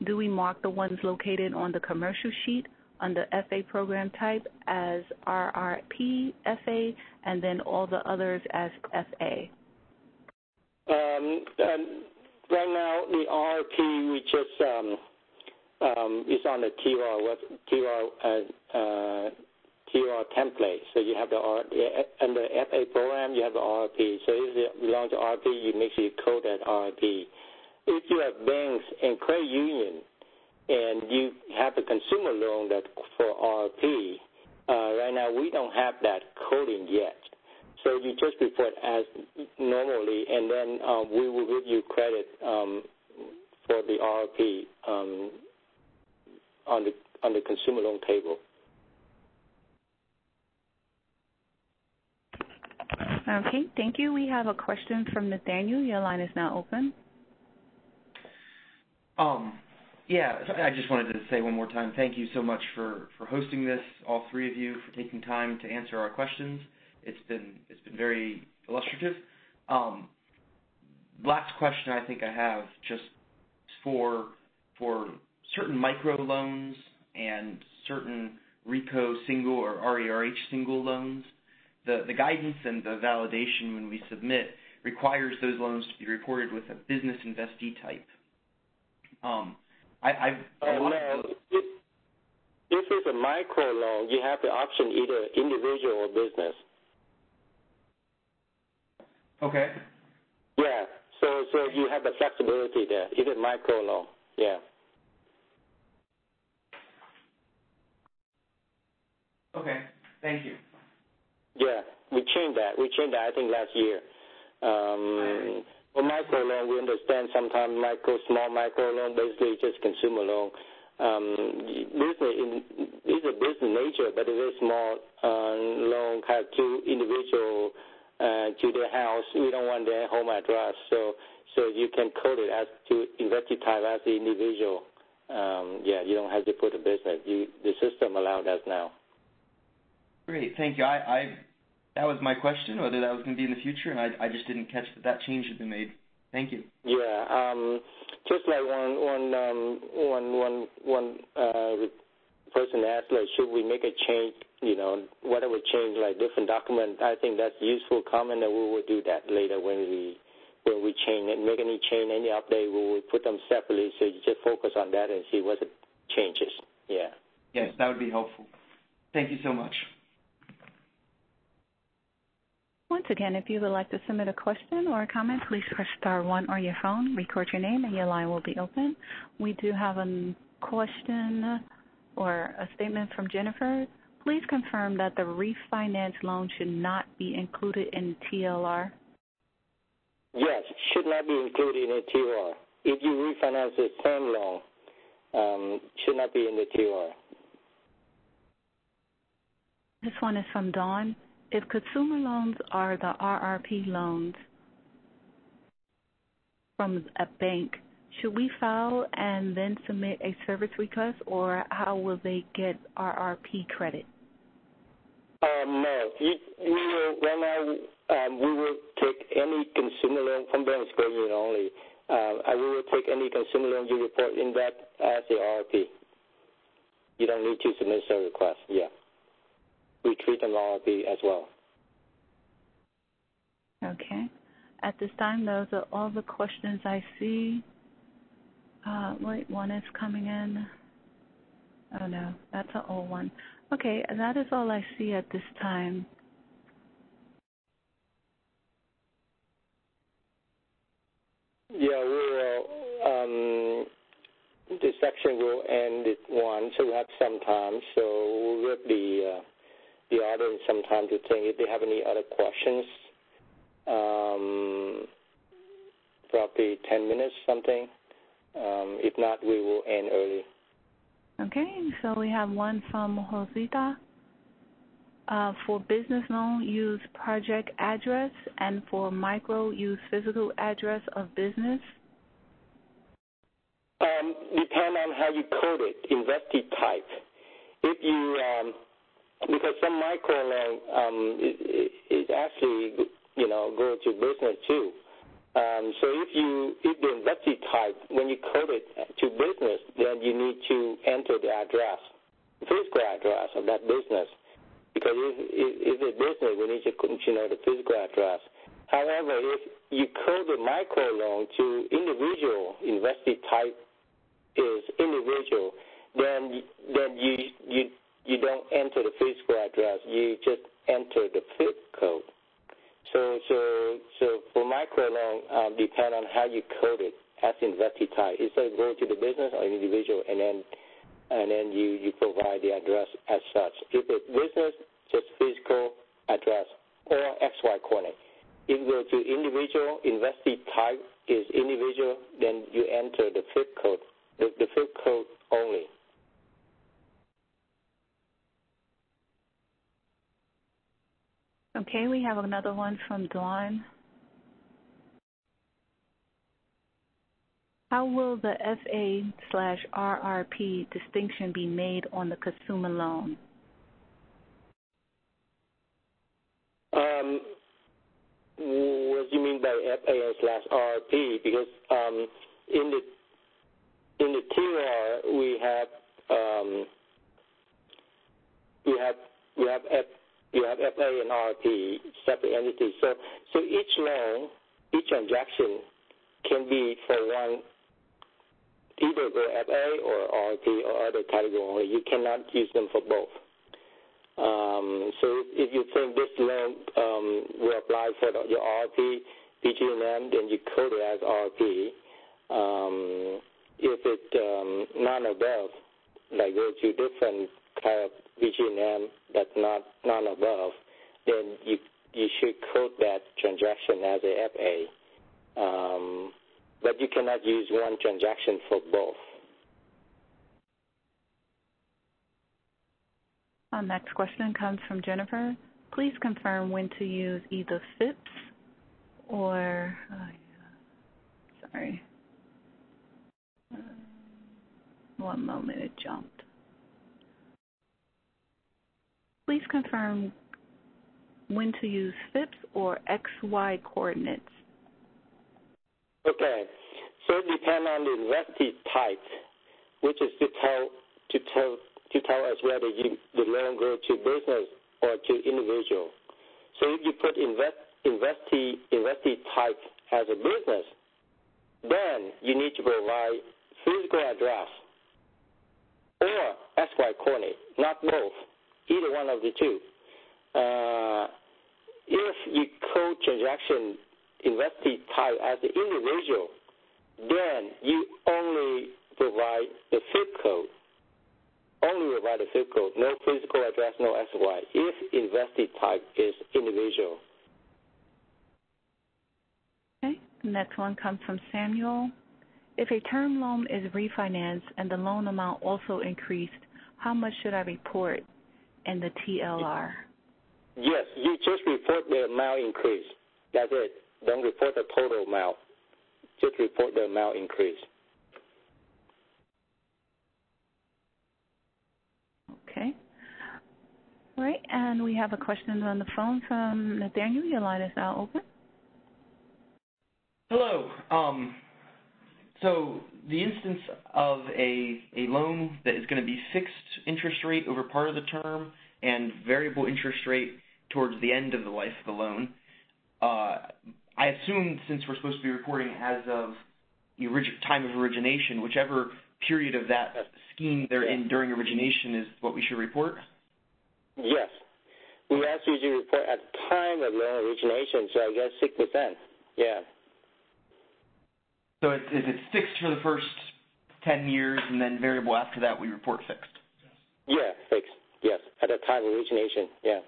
Do we mark the ones located on the commercial sheet under FA program type as RRP, FA, and then all the others as FA? Right now, the RRP, we just is on the TLR template. So you have under FA program, you have the RRP. So if it belongs to RRP, you make sure you code that RRP. If you have banks and credit union and you have a consumer loan that for RRP, right now we don't have that coding yet. So you just report as normally, and then we will give you credit for the RRP on the consumer loan table. Okay, thank you. We have a question from Nathaniel. Your line is now open. Yeah, I just wanted to say one more time, thank you so much for hosting this, all three of you, for taking time to answer our questions. It's been very illustrative. Last question I think I have, just for certain micro loans and certain RECO single or RERH single loans, the guidance and the validation when we submit requires those loans to be reported with a business investee type. If it's a micro loan, you have the option either individual or business. Okay. Yeah. So you have the flexibility there. Either micro loan. Yeah. Okay. Thank you. Yeah, we changed that. I think last year. For micro loan, we understand sometimes small micro loan, basically just consumer loan. Business is a business nature, but a very small loan have to individual to their house. We don't want their home address, so you can code it as to investee type as the individual. You don't have to put a business. The system allows that now. Great, thank you. That was my question, whether that was going to be in the future, and I just didn't catch that change had been made. Thank you. Yeah, just like one person asked, like, should we make a change? Whatever change, like different document. I think that's a useful comment, and we will do that later when we change it, make any change, any update. We will put them separately, so you just focus on that and see what the changes. Yeah. Yes, that would be helpful. Thank you so much. Once again, if you would like to submit a question or a comment, please press *1 on your phone, record your name, and your line will be open. We do have a question or a statement from Jennifer. Please confirm that the refinanced loan should not be included in TLR. Yes, should not be included in the TLR. If you refinance the same loan, should not be in the TLR. This one is from Dawn. If consumer loans are the RRP loans from a bank, should we file and then submit a service request, or how will they get RRP credit? No. We will take any consumer loan from banks going in only. We will take any consumer loan you report in that as a RRP. You don't need to submit a request. Yeah. We treat them RRP as well. Okay. At this time, those are all the questions I see. Wait, one is coming in. Oh, no, that's an old one. Okay, that is all I see at this time. Yeah, the section will end at 1, so we have some time. So we'll give the audience some time to think if they have any other questions. Probably 10 minutes, something. If not, we will end early. Okay, so we have one from Josita. For business loan, use project address, and for micro, use physical address of business. Depend on how you code it, investee type. If you, because some micro loan is actually, go to business too. So if the investee type, when you code it to business, then you need to enter the address, physical address of that business. Because if it's business, we need to know the physical address. However, if you code the micro loan to individual, investee type is individual, then you don't enter the physical address. You just enter the Fips code. So for micro loan, depend on how you code it as investee type. It's either go to the business or individual, and then you provide the address as such. If it's business, just physical address or XY coordinate. If you go to individual, investee type is individual, then you enter the Fips code, the Fips code only. Okay, we have another one from Dawn. How will the FA/RRP distinction be made on the consumer loan? What do you mean by FA/RRP? Because in the TLR we have FA and RRP separate entities. So each loan, each transaction can be for one, either go FA or RRP or other category. You cannot use them for both. So if you think this loan will apply for your RRP, PG&M, then you code it as RRP. If it's none above, like go to different kind of PG&M that's not none above, then you should code that transaction as a FA. But you cannot use one transaction for both. Our next question comes from Jennifer. Please confirm when to use either Fips or, one moment, it jumped. Please confirm when to use Fips or XY coordinates. Okay, so it depends on the investee type, which is to tell us whether the loan go to business or to individual. So if you put investee type as a business, then you need to provide physical address or XY coordinate, not both, either one of the two. If you code transaction investee type as the individual, then you only provide the Fips code. only provide the zip code, no physical address, no SY, if invested type is individual. Okay, the next one comes from Samuel. If a term loan is refinanced and the loan amount also increased, how much should I report in the TLR? Yes, you just report the amount increase. That's it. Don't report the total amount. Just report the amount increase. Okay. All right, and we have a question on the phone from Nathaniel. Your line is now open. Hello. So the instance of a loan that is going to be fixed interest rate over part of the term and variable interest rate towards the end of the life of the loan, I assume since we're supposed to be reporting as of the time of origination, whichever period of that scheme they're in during origination is what we should report? Yes. We ask you to report at the time of loan origination, so I guess 6%. Yeah. So if it's fixed for the first 10 years and then variable after that, we report fixed? Yeah, fixed. Yes, at the time of origination. Yeah.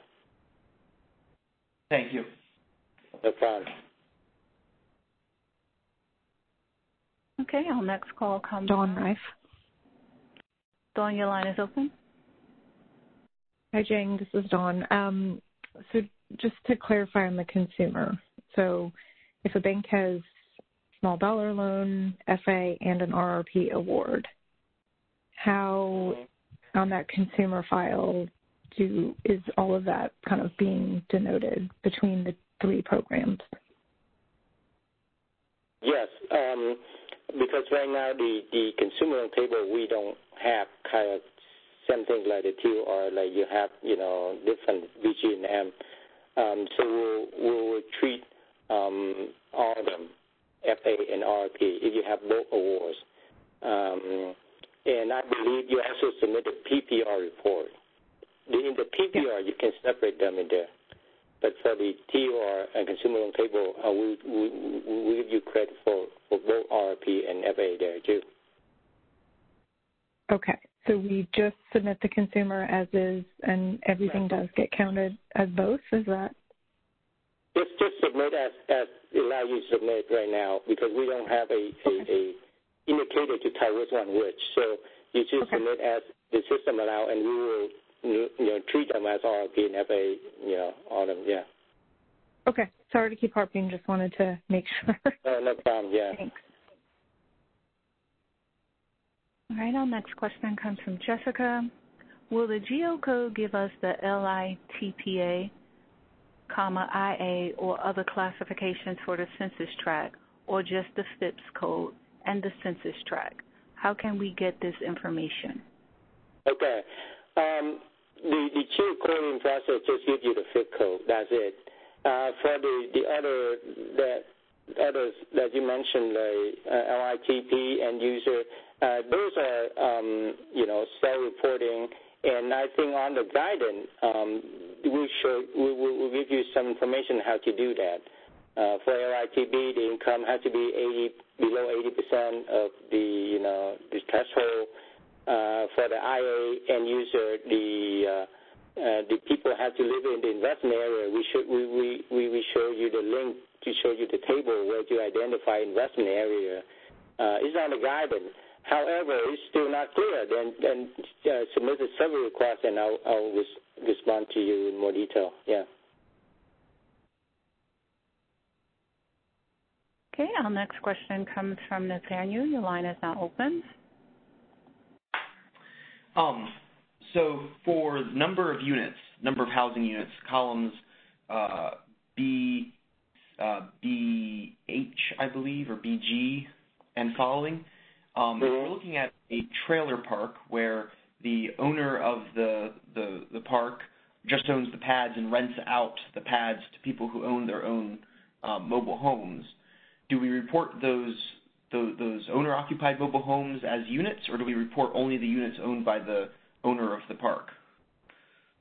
Thank you. No problem. Okay, our next call comes Dawn from Rife. Dawn, your line is open. Hi, Jane. This is Dawn. So just to clarify on the consumer, so if a bank has small dollar loan, FA, and an RRP award, how on that consumer file is all of that kind of being denoted between the three programs? Yes, because right now the consumer loan table, we don't have kind of something like the TLR, like you have, different VG and M. So we'll treat all of them, FA and RRP, if you have both awards. And I believe you also submit a PPR report. In the PPR, you can separate them in there. But for the TLR and consumer loan table, we give you credit for both RRP and FA there, too. Okay. So we just submit the consumer as is, and everything does get counted as both? Is that? Just submit as allow you to submit right now, because we don't have a indicator to tell which one which. So you just submit as the system allow, and we will treat them as RRP and FA, all of them, yeah. Okay. Sorry to keep harping. Just wanted to make sure. No problem, yeah. Thanks. All right, our next question comes from Jessica. Will the GEO code give us the LITPA, IA, or other classifications for the census tract, or just the Fips code and the census tract? How can we get this information? Okay. The GEO coding process just gives you the FIP code. That's it. For the others that you mentioned, like LITP and user, those are, self-reporting, and I think on the guidance, we'll give you some information how to do that. For LITP, the income has to be below 80% of the threshold. For the IA end user, the people have to live in the investment area. We show you the link to show you the table where to identify investment area. It's on the guidance. However, it's still not clear. Then submit a survey request, and I'll respond to you in more detail. Yeah. Okay, our next question comes from Nathaniel. Your line is now open. So for the number of units, number of housing units, columns B, BH, I believe, or BG and following, if we're looking at a trailer park where the owner of the park just owns the pads and rents out the pads to people who own their own mobile homes, do we report those owner-occupied mobile homes as units, or do we report only the units owned by the owner of the park?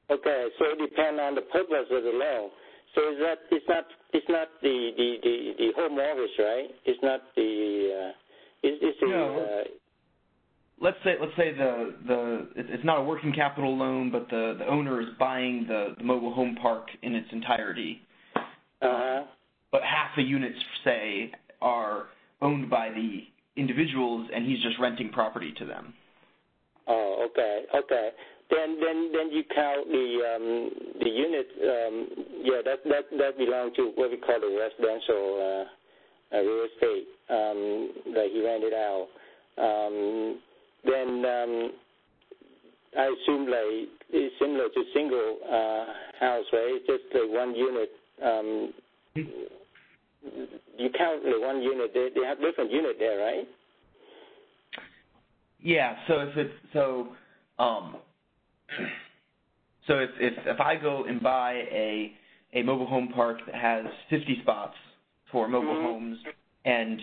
Okay, so it depends on the purpose of the loan. So it's not the home mortgage, right? It's not the no. let's say it's not a working capital loan, but the owner is buying the mobile home park in its entirety. But half the units, say, are owned by the individuals, and he's just renting property to them. Oh, okay. Then you count the unit. That belongs to what we call the residential real estate that he rented out. Then I assume like it's similar to single house, right? It's just like one unit. You count the one unit. They have different unit there, right? Yeah. So if I go and buy a mobile home park that has 50 spots for mobile homes, and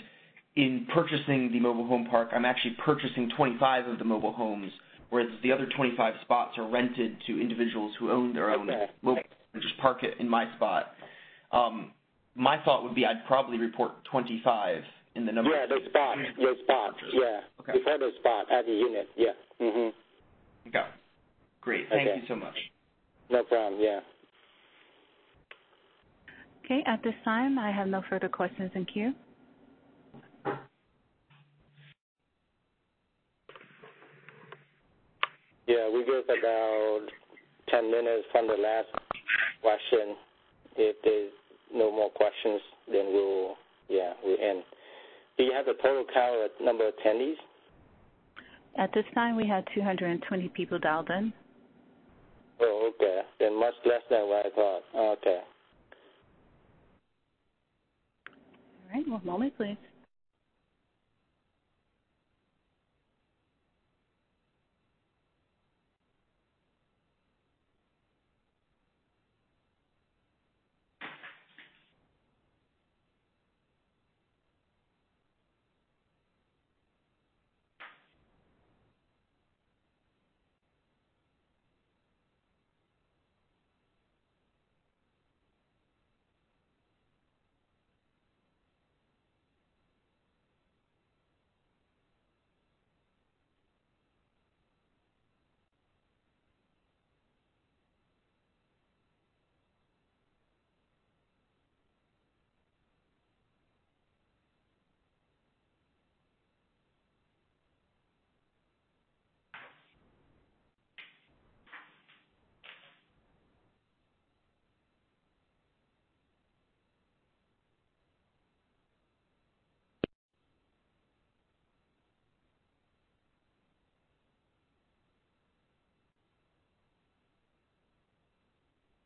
in purchasing the mobile home park, I'm actually purchasing 25 of the mobile homes, whereas the other 25 spots are rented to individuals who own their own mobile and just park it in my spot. My thought would be I'd probably report 25 in the number. Yeah, the spot. Your spot. Yeah. Okay. Before the spot, add the unit. Yeah. Okay. Great. Thank you so much. No problem. Yeah. Okay. At this time, I have no further questions in queue. Yeah, we give about 10 minutes from the last question. If there's no more questions, then we'll end. Do you have the total count of number of attendees? At this time, we had 220 people dialed in. Oh, okay. Then much less than what I thought. Okay. All right. One moment, please.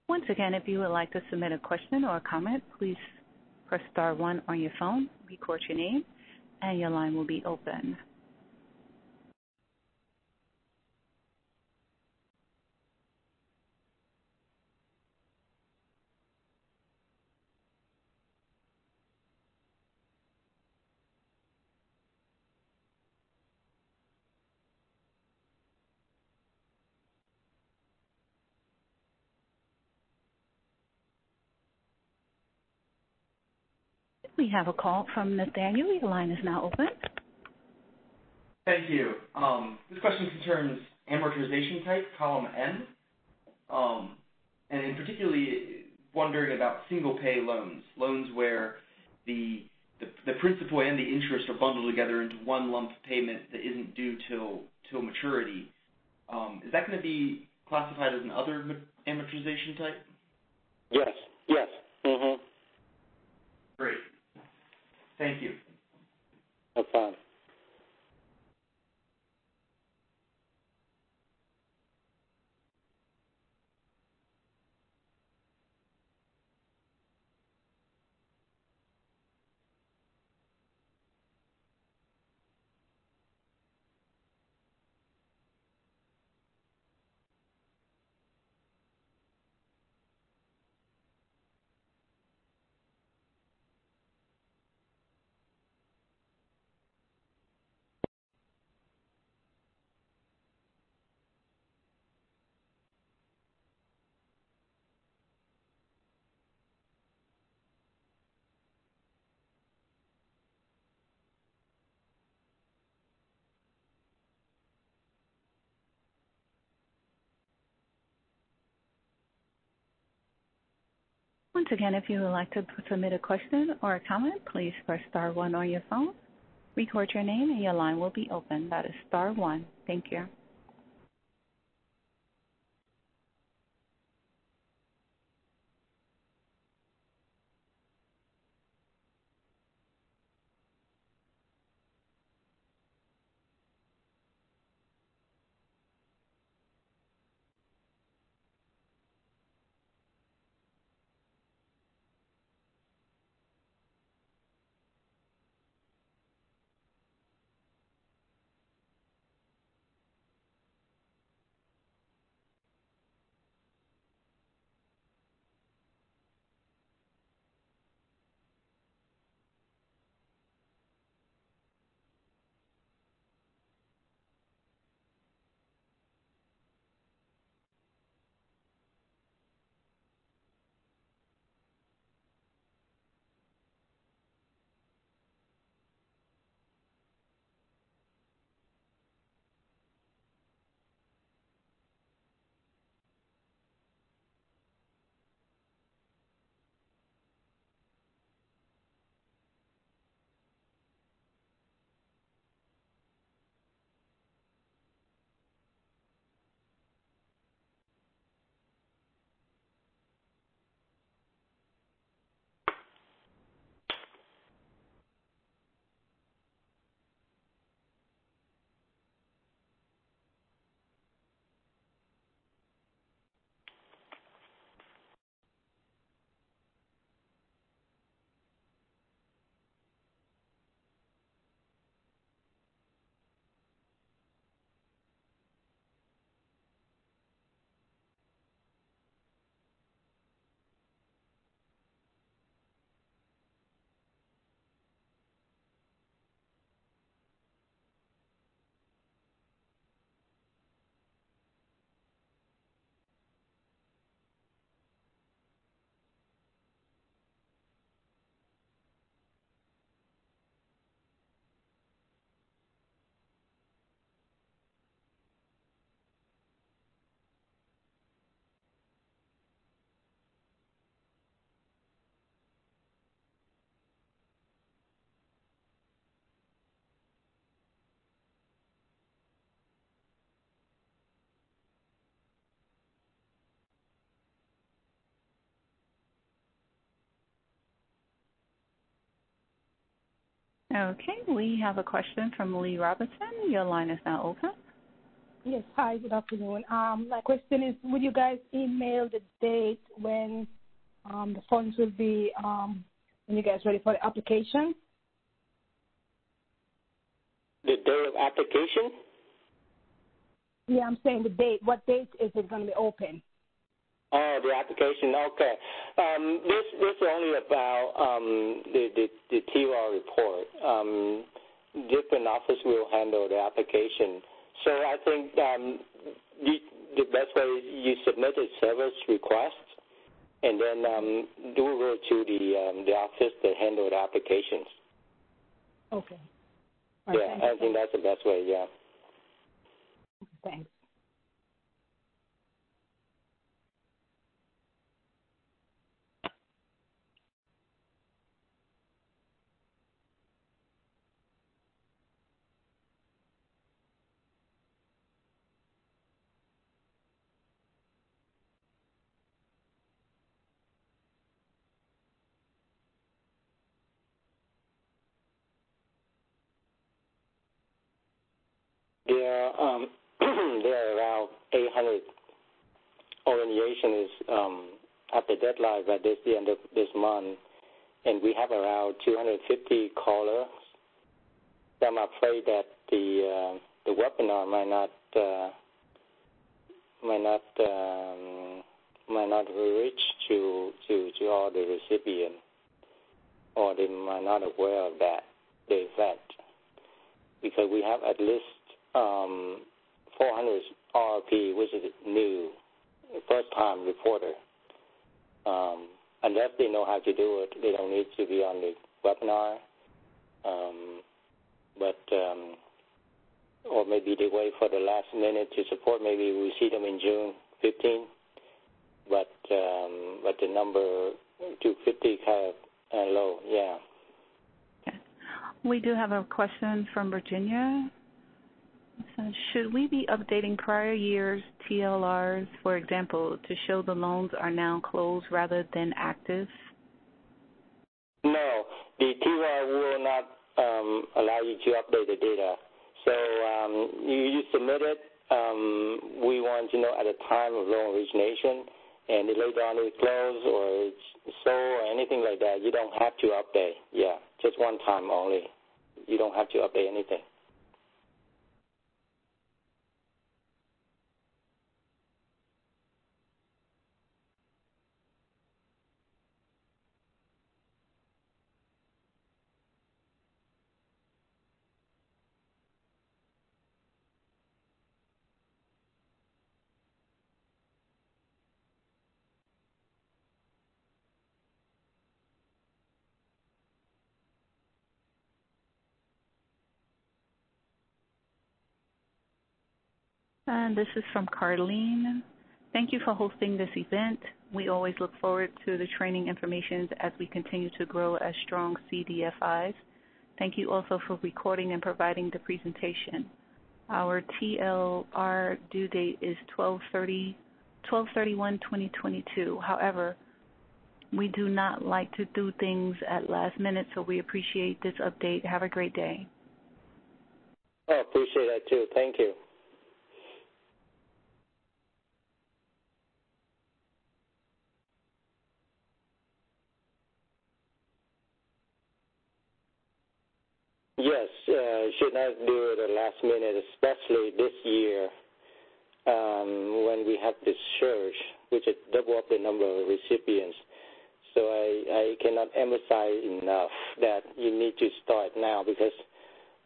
Once again, if you would like to submit a question or a comment, please press *1 on your phone, record your name, and your line will be open. We have a call from Nathaniel. Your line is now open. Thank you. This question concerns amortization type, column N, and in particularly wondering about single pay loans where the principal and the interest are bundled together into one lump payment that isn't due till maturity. Is that going to be classified as an other amortization type? Yes. Great. Thank you. No problem. Once again, if you would like to submit a question or a comment, please press star 1 on your phone. Record your name and your line will be open. That is star 1. Thank you. Okay, we have a question from Lee Robinson. Your line is now open. Yes, hi, good afternoon. My question is, would you guys email the date when the funds will be, when you guys ready for the application? The day of application? Yeah, I'm saying the date. What date is it going to be open? Oh, the application. Okay. This is only about the TLR report. Different office will handle the application. So I think the best way is you submit a service request, and then do go to the office that handle the applications. Okay. Right, yeah, I think that's the best way. Yeah. Thanks. There are around 800 organizations at the deadline by the end of this month, and we have around 250 callers. So I'm afraid that the webinar might not reach to all the recipients, or they might not aware of that the event, because we have at least 400 RRP, which is new, first-time reporter. Unless they know how to do it, they don't need to be on the webinar. Or maybe they wait for the last minute to support. Maybe we see them in June 15th. But the number 250 kind of low. Yeah. Okay. We do have a question from Virginia. So should we be updating prior years' TLRs, for example, to show the loans are now closed rather than active? No, the TLR will not allow you to update the data. So you submit it. We want to know at the time of loan origination, and later on it's closed or it's sold or anything like that. You don't have to update. Yeah, just one time only. You don't have to update anything. And this is from Carlene. Thank you for hosting this event. We always look forward to the training information as we continue to grow as strong CDFIs. Thank you also for recording and providing the presentation. Our TLR due date is 12/31/2022. However, we do not like to do things at last minute, so we appreciate this update. Have a great day. I appreciate that too. Thank you. Yes, should not do it at the last minute, especially this year when we have this surge, which is double up the number of recipients. So I cannot emphasize enough that you need to start now because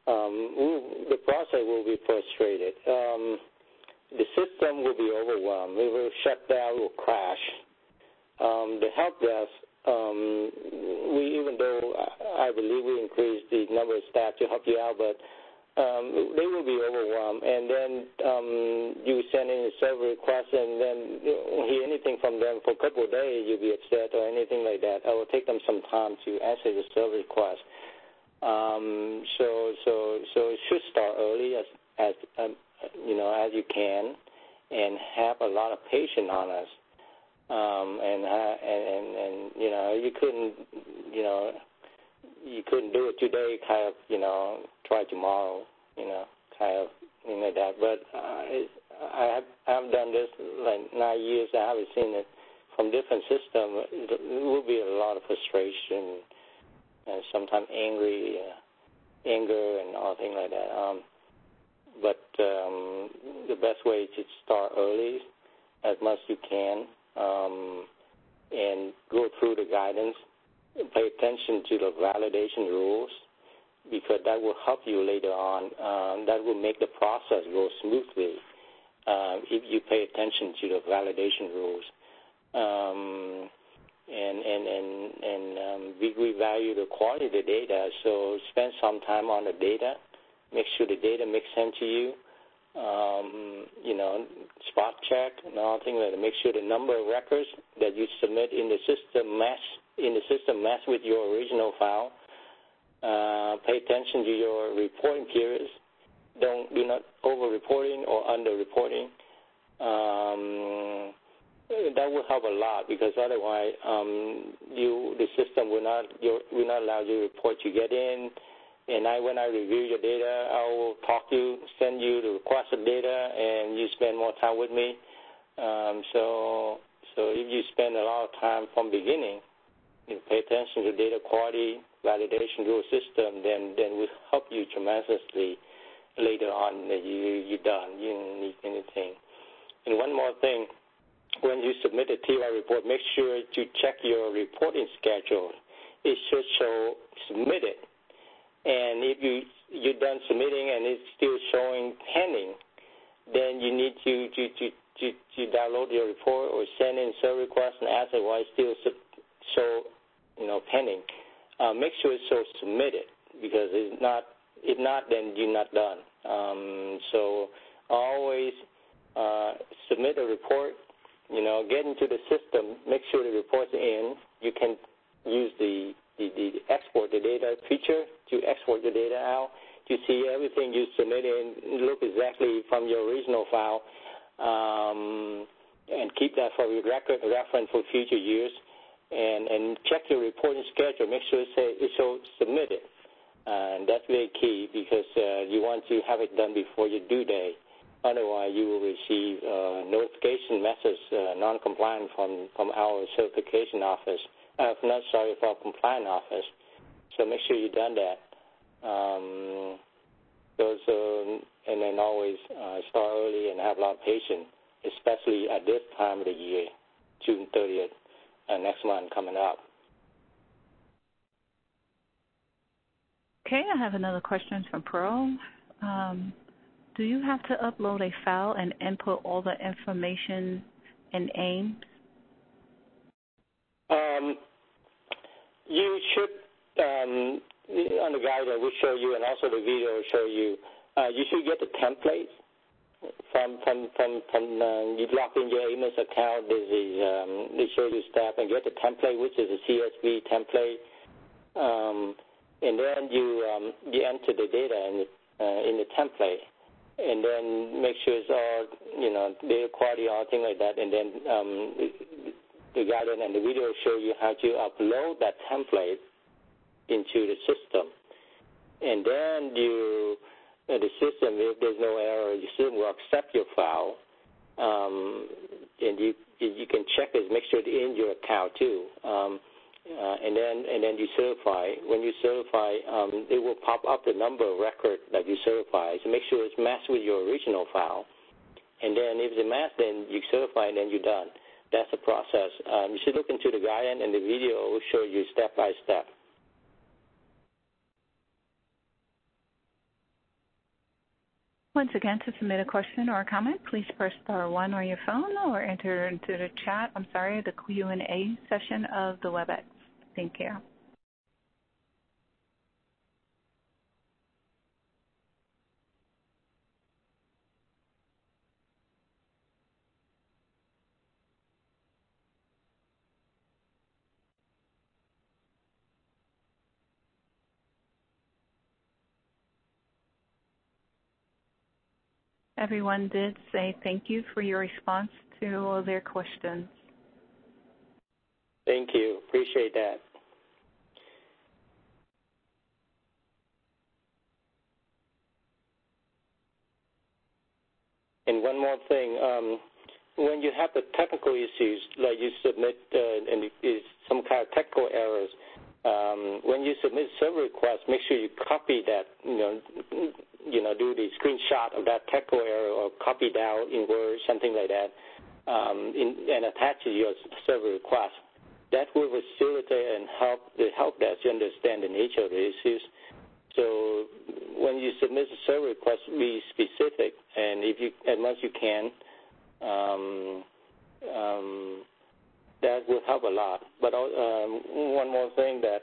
the process will be frustrated. The system will be overwhelmed. It will shut down, it will crash. The help desk, even though I believe we increased the number of staff to help you out, but they will be overwhelmed. And then you send in a server request and then you don't hear anything from them for a couple of days, you'll be upset or anything like that. I will take them some time to answer the server request. So it should start early as you can, and have a lot of patience on us. And you couldn't do it today. Kind of try tomorrow. Kind of like that. But I've done this like 9 years. I haven't seen it from different systems. It will be a lot of frustration and sometimes anger and all things like that. But the best way is to start early as much as you can. And go through the guidance, pay attention to the validation rules, because that will help you later on. That will make the process go smoothly if you pay attention to the validation rules. We value the quality of the data, so spend some time on the data, make sure the data makes sense to you. Spot check and all things like that. Make sure the number of records that you submit in the system match with your original file. Pay attention to your reporting periods. Do not over-reporting or under-reporting. That will help a lot because otherwise the system will not allow you to report you get in. And when I review your data, I will talk to you, send you the requested data, and you spend more time with me. So if you spend a lot of time from beginning, you pay attention to data quality, validation rule system, then will help you tremendously later on that you're done. You don't need anything. And one more thing, when you submit a TLR report, make sure to check your reporting schedule. It should show submitted. And if you're done submitting and it's still showing pending, then you need to download your report or send in server request and ask it why it's still show pending. Make sure it shows submitted because if not, then you're not done. So always submit a report get into the system, make sure the report's in. You can use the export the data feature to export the data out to see everything you submitted and look exactly from your original file, and keep that for your reference for future years. And check your reporting schedule. Make sure it shows submitted. And that's very key because you want to have it done before your due date. Otherwise, you will receive notification message non-compliant from our certification office. From compliance office. So make sure you've done that. And then always start early and have a lot of patience, especially at this time of the year, June 30th, next month coming up. Okay, I have another question from Pearl. Do you have to upload a file and input all the information in AIMS? You should, on the guide that will show you, and also the video will show you, you should get the template from you log in your AIMS account. They show you stuff and get the template, which is a CSV template, and then you enter the data in the template, and then make sure it's all data quality, all things like that, and then the guidance and the video will show you how to upload that template into the system. And then the system, if there's no error, the system will accept your file, and you can check it, make sure it's in your account too. And then you certify. When you certify, it will pop up the number of record that you certify. So make sure it's matched with your original file. And then if it's matched, then you certify, and then you're done. That's the process. You should look into the guidance, and the video will show you step by step. Once again, to submit a question or a comment, please press *1 on your phone or enter into the chat, the Q&A session of the WebEx. Thank you. Everyone did say thank you for your response to all their questions. Thank you. Appreciate that. And one more thing. When you have the technical issues, like you submit and it's some kind of technical errors, when you submit server requests, make sure you copy that, do the screenshot of that technical error or copy down in Word, something like that, and attach it to your server request. That will facilitate and help the help desk to understand the nature of the issues. So when you submit a server request, be specific, and if you, as much as you can, that will help a lot. But one more thing that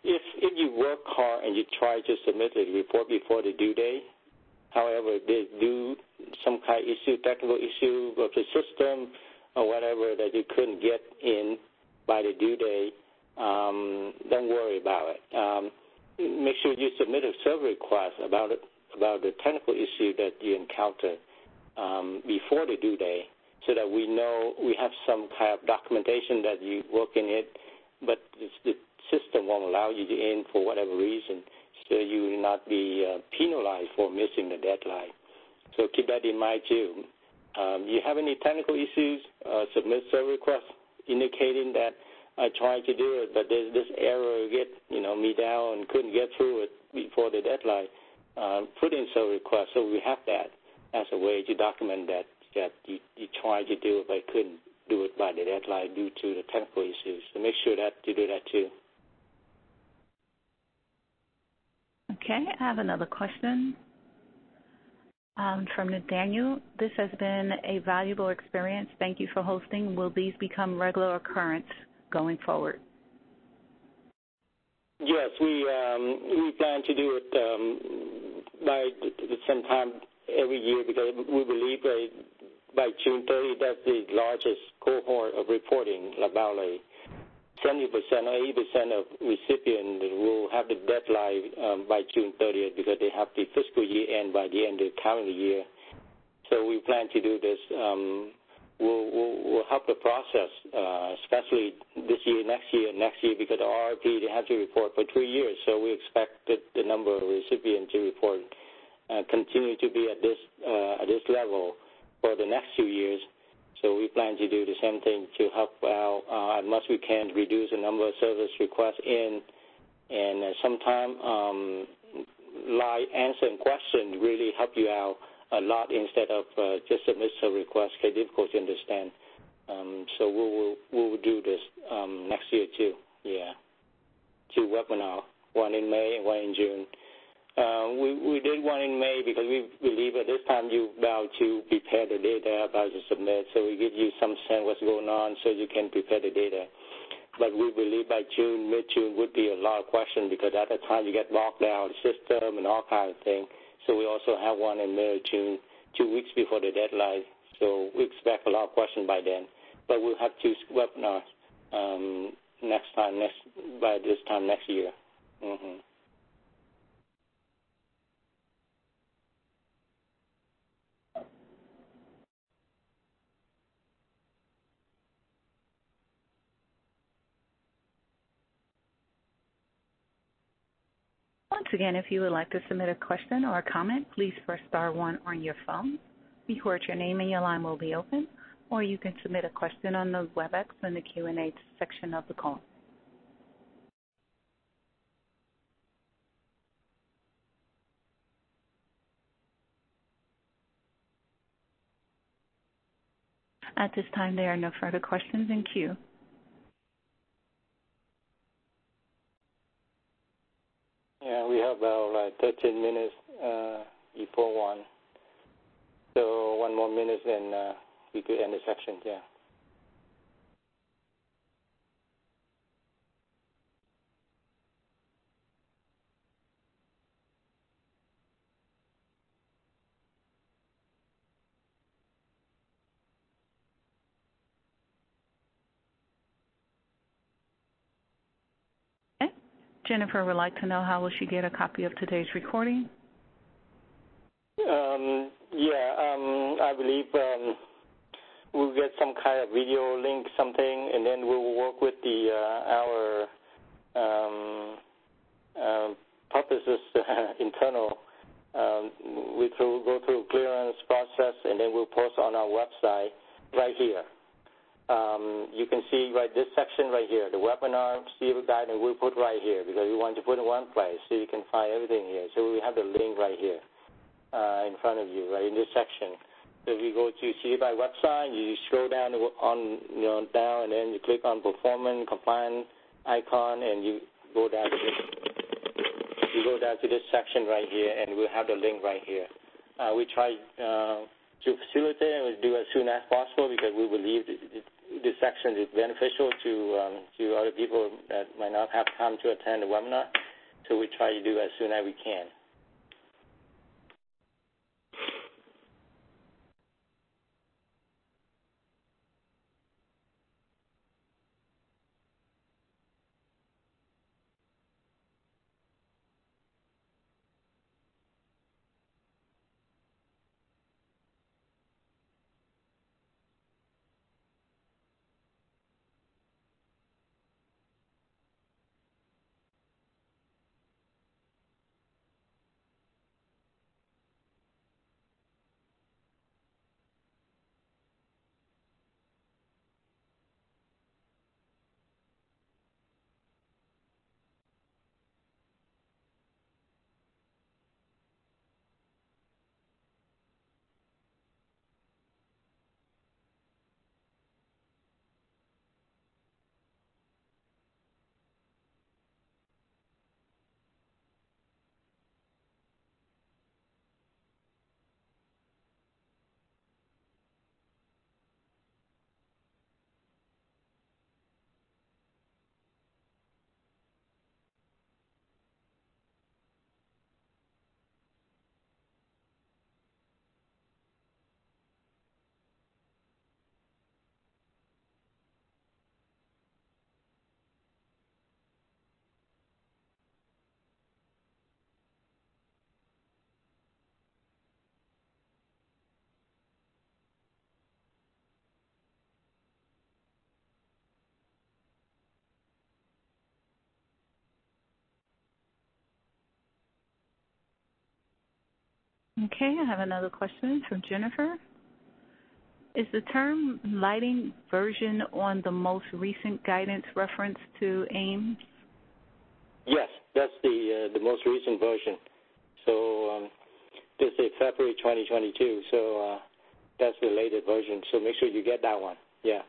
if you work hard and you try to submit the report before the due date, however, they do some kind of issue, technical issue of the system or whatever that you couldn't get in by the due date, don't worry about it. Make sure you submit a server request about the technical issue that you encounter before the due date, so that we know we have some kind of documentation that you work in it, but the system won't allow you in for whatever reason, so you will not be penalized for missing the deadline. So keep that in mind too. You have any technical issues, submit server requests indicating that I tried to do it, but there's this error, me down and couldn't get through it before the deadline. Put in server requests so we have that as a way to document that you tried to do it but couldn't do it by the deadline due to the technical issues. So make sure that you do that too. Okay, I have another question from Nathaniel. This has been a valuable experience. Thank you for hosting. Will these become regular occurrence going forward? Yes, we plan to do it by some time every year, because we believe by June 30, that's the largest cohort of reporting, about like 70% or 80% of recipients will have the deadline by June 30th because they have the fiscal year end by the end of the calendar year. So we plan to do this. We'll help the process, especially this year, next year, because the RRP, they have to report for 3 years. So we expect that the number of recipients to report continue to be at this level for the next 2 years. So we plan to do the same thing to help out as much we can reduce the number of service requests in, and sometimes live answering questions really help you out a lot instead of just submit a request. It's difficult to understand. So we will do this next year too. Yeah, 2 webinars, one in May and one in June. We did one in May because we believe at this time you're about to prepare the data, about to submit, so we give you some sense what's going on so you can prepare the data. But we believe by June, mid-June, would be a lot of questions because at the time you get locked out the system and all kinds of things. So we also have one in May or June, 2 weeks before the deadline. So we expect a lot of questions by then. But we'll have 2 webinars by this time next year. Mm-hmm. Once again, if you would like to submit a question or a comment, please press star 1 on your phone. Record your name and your line will be open, or you can submit a question on the WebEx in the Q&A section of the call. At this time, there are no further questions in queue. Yeah, we have about 13 minutes before 1. So 1 more minute and we could end the section, yeah. Okay. Jennifer would like to know how will she get a copy of today's recording? I believe we'll get some kind of video link, something, and then we will work with our purposes internal. We go through clearance process, and then we'll post on our website right here. You can see this section right here, the webinar, CDFI guide, and we'll put right here because we want to put in one place so you can find everything here. So we have the link right here in front of you, right in this section. So if you go to CDFI website, you scroll down down, and then you click on performance compliance icon, and you go down to this section right here, and we'll have the link right here. We try to facilitate and we'll do as soon as possible because we believe this section is beneficial to other people that might not have time to attend the webinar. So we try to do as soon as we can. Okay, I have another question from Jennifer. Is the term lighting version on the most recent guidance reference to AIMS? Yes, that's the most recent version. So this is February 2022, so that's the latest version. So make sure you get that one. Yeah.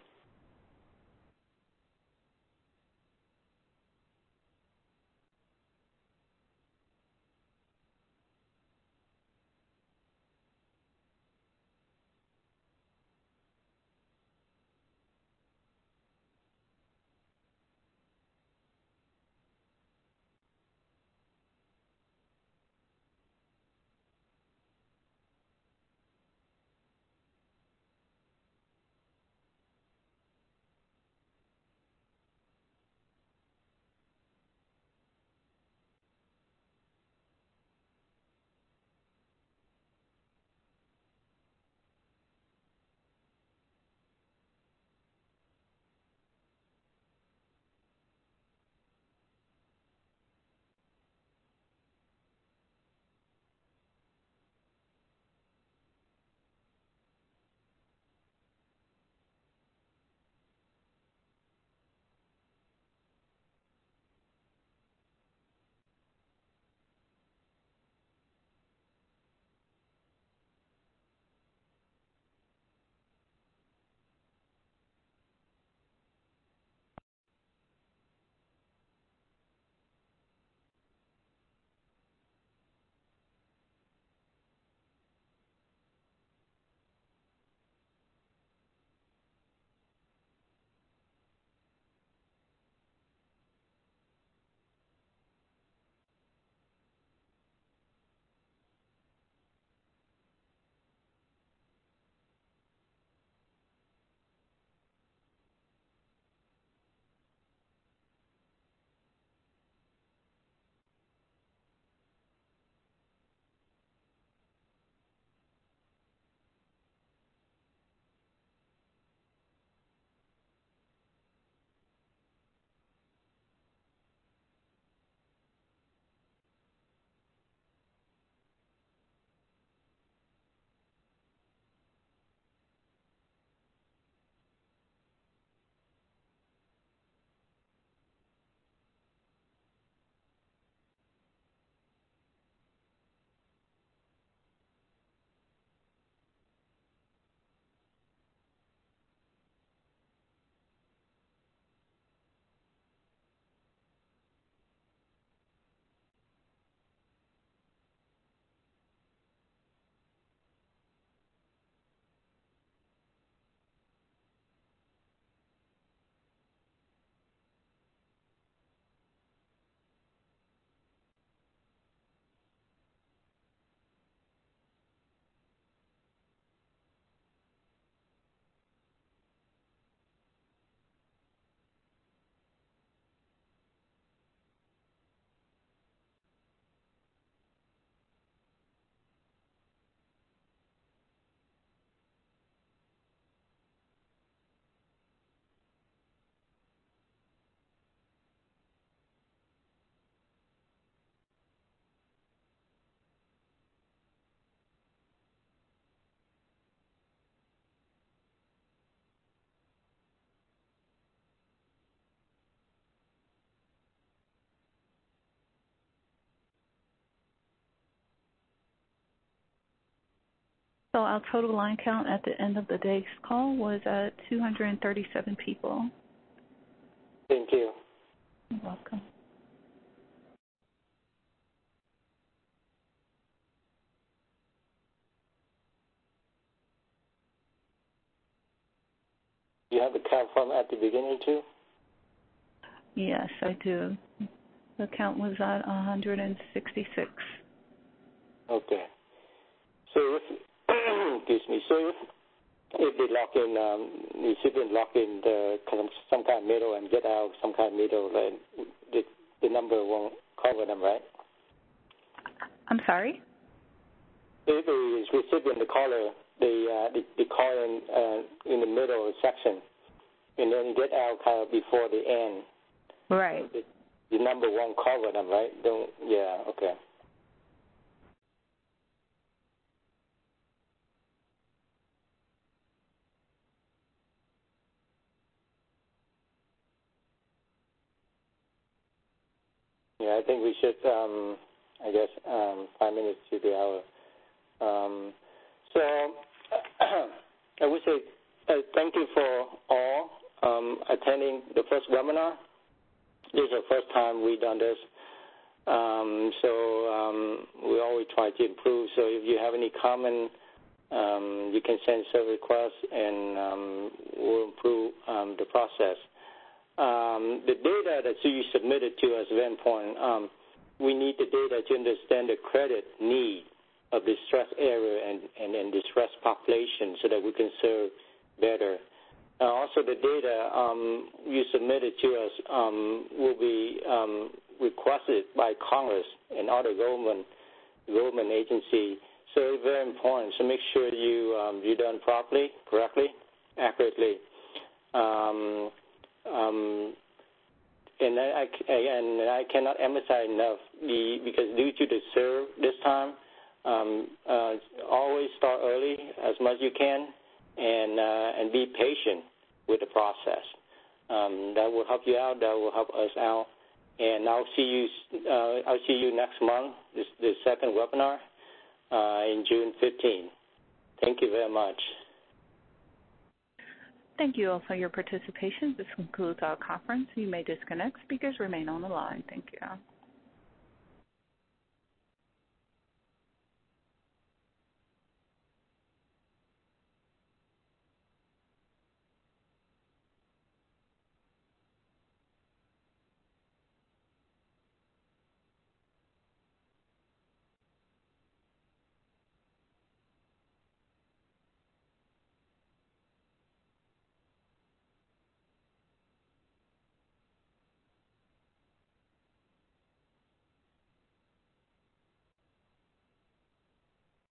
So our total line count at the end of the day's call was at 237 people. Thank you. You're welcome. You have the count from at the beginning too? Yes, I do. The count was at 166. Okay. So if, excuse me, so if they lock in, the recipient lock in some kind of middle and get out some kind of middle, then the number won't cover them, right? I'm sorry? If the recipient, the caller, they call in the middle section, and then get out kind of before the end. Right. The number won't cover them, right? Yeah, okay. Yeah, I think we should, 5 minutes to the hour. So I would say thank you for all attending the first webinar. This is the first time we've done this. We always try to improve. So if you have any comment, you can send survey requests, and we'll improve the process. The data that you submitted to us is very important. We need the data to understand the credit need of the distressed area and distressed population so that we can serve better. Also, the data you submitted to us will be requested by Congress and other government agency. So it's very important. So make sure you done properly, correctly, accurately. And I cannot emphasize enough because due to the serve this time, always start early as much as you can, and be patient with the process. That will help you out. That will help us out. And I'll see you next month. The second webinar in June 15. Thank you very much. Thank you all for your participation. This concludes our conference. You may disconnect. Speakers remain on the line. Thank you.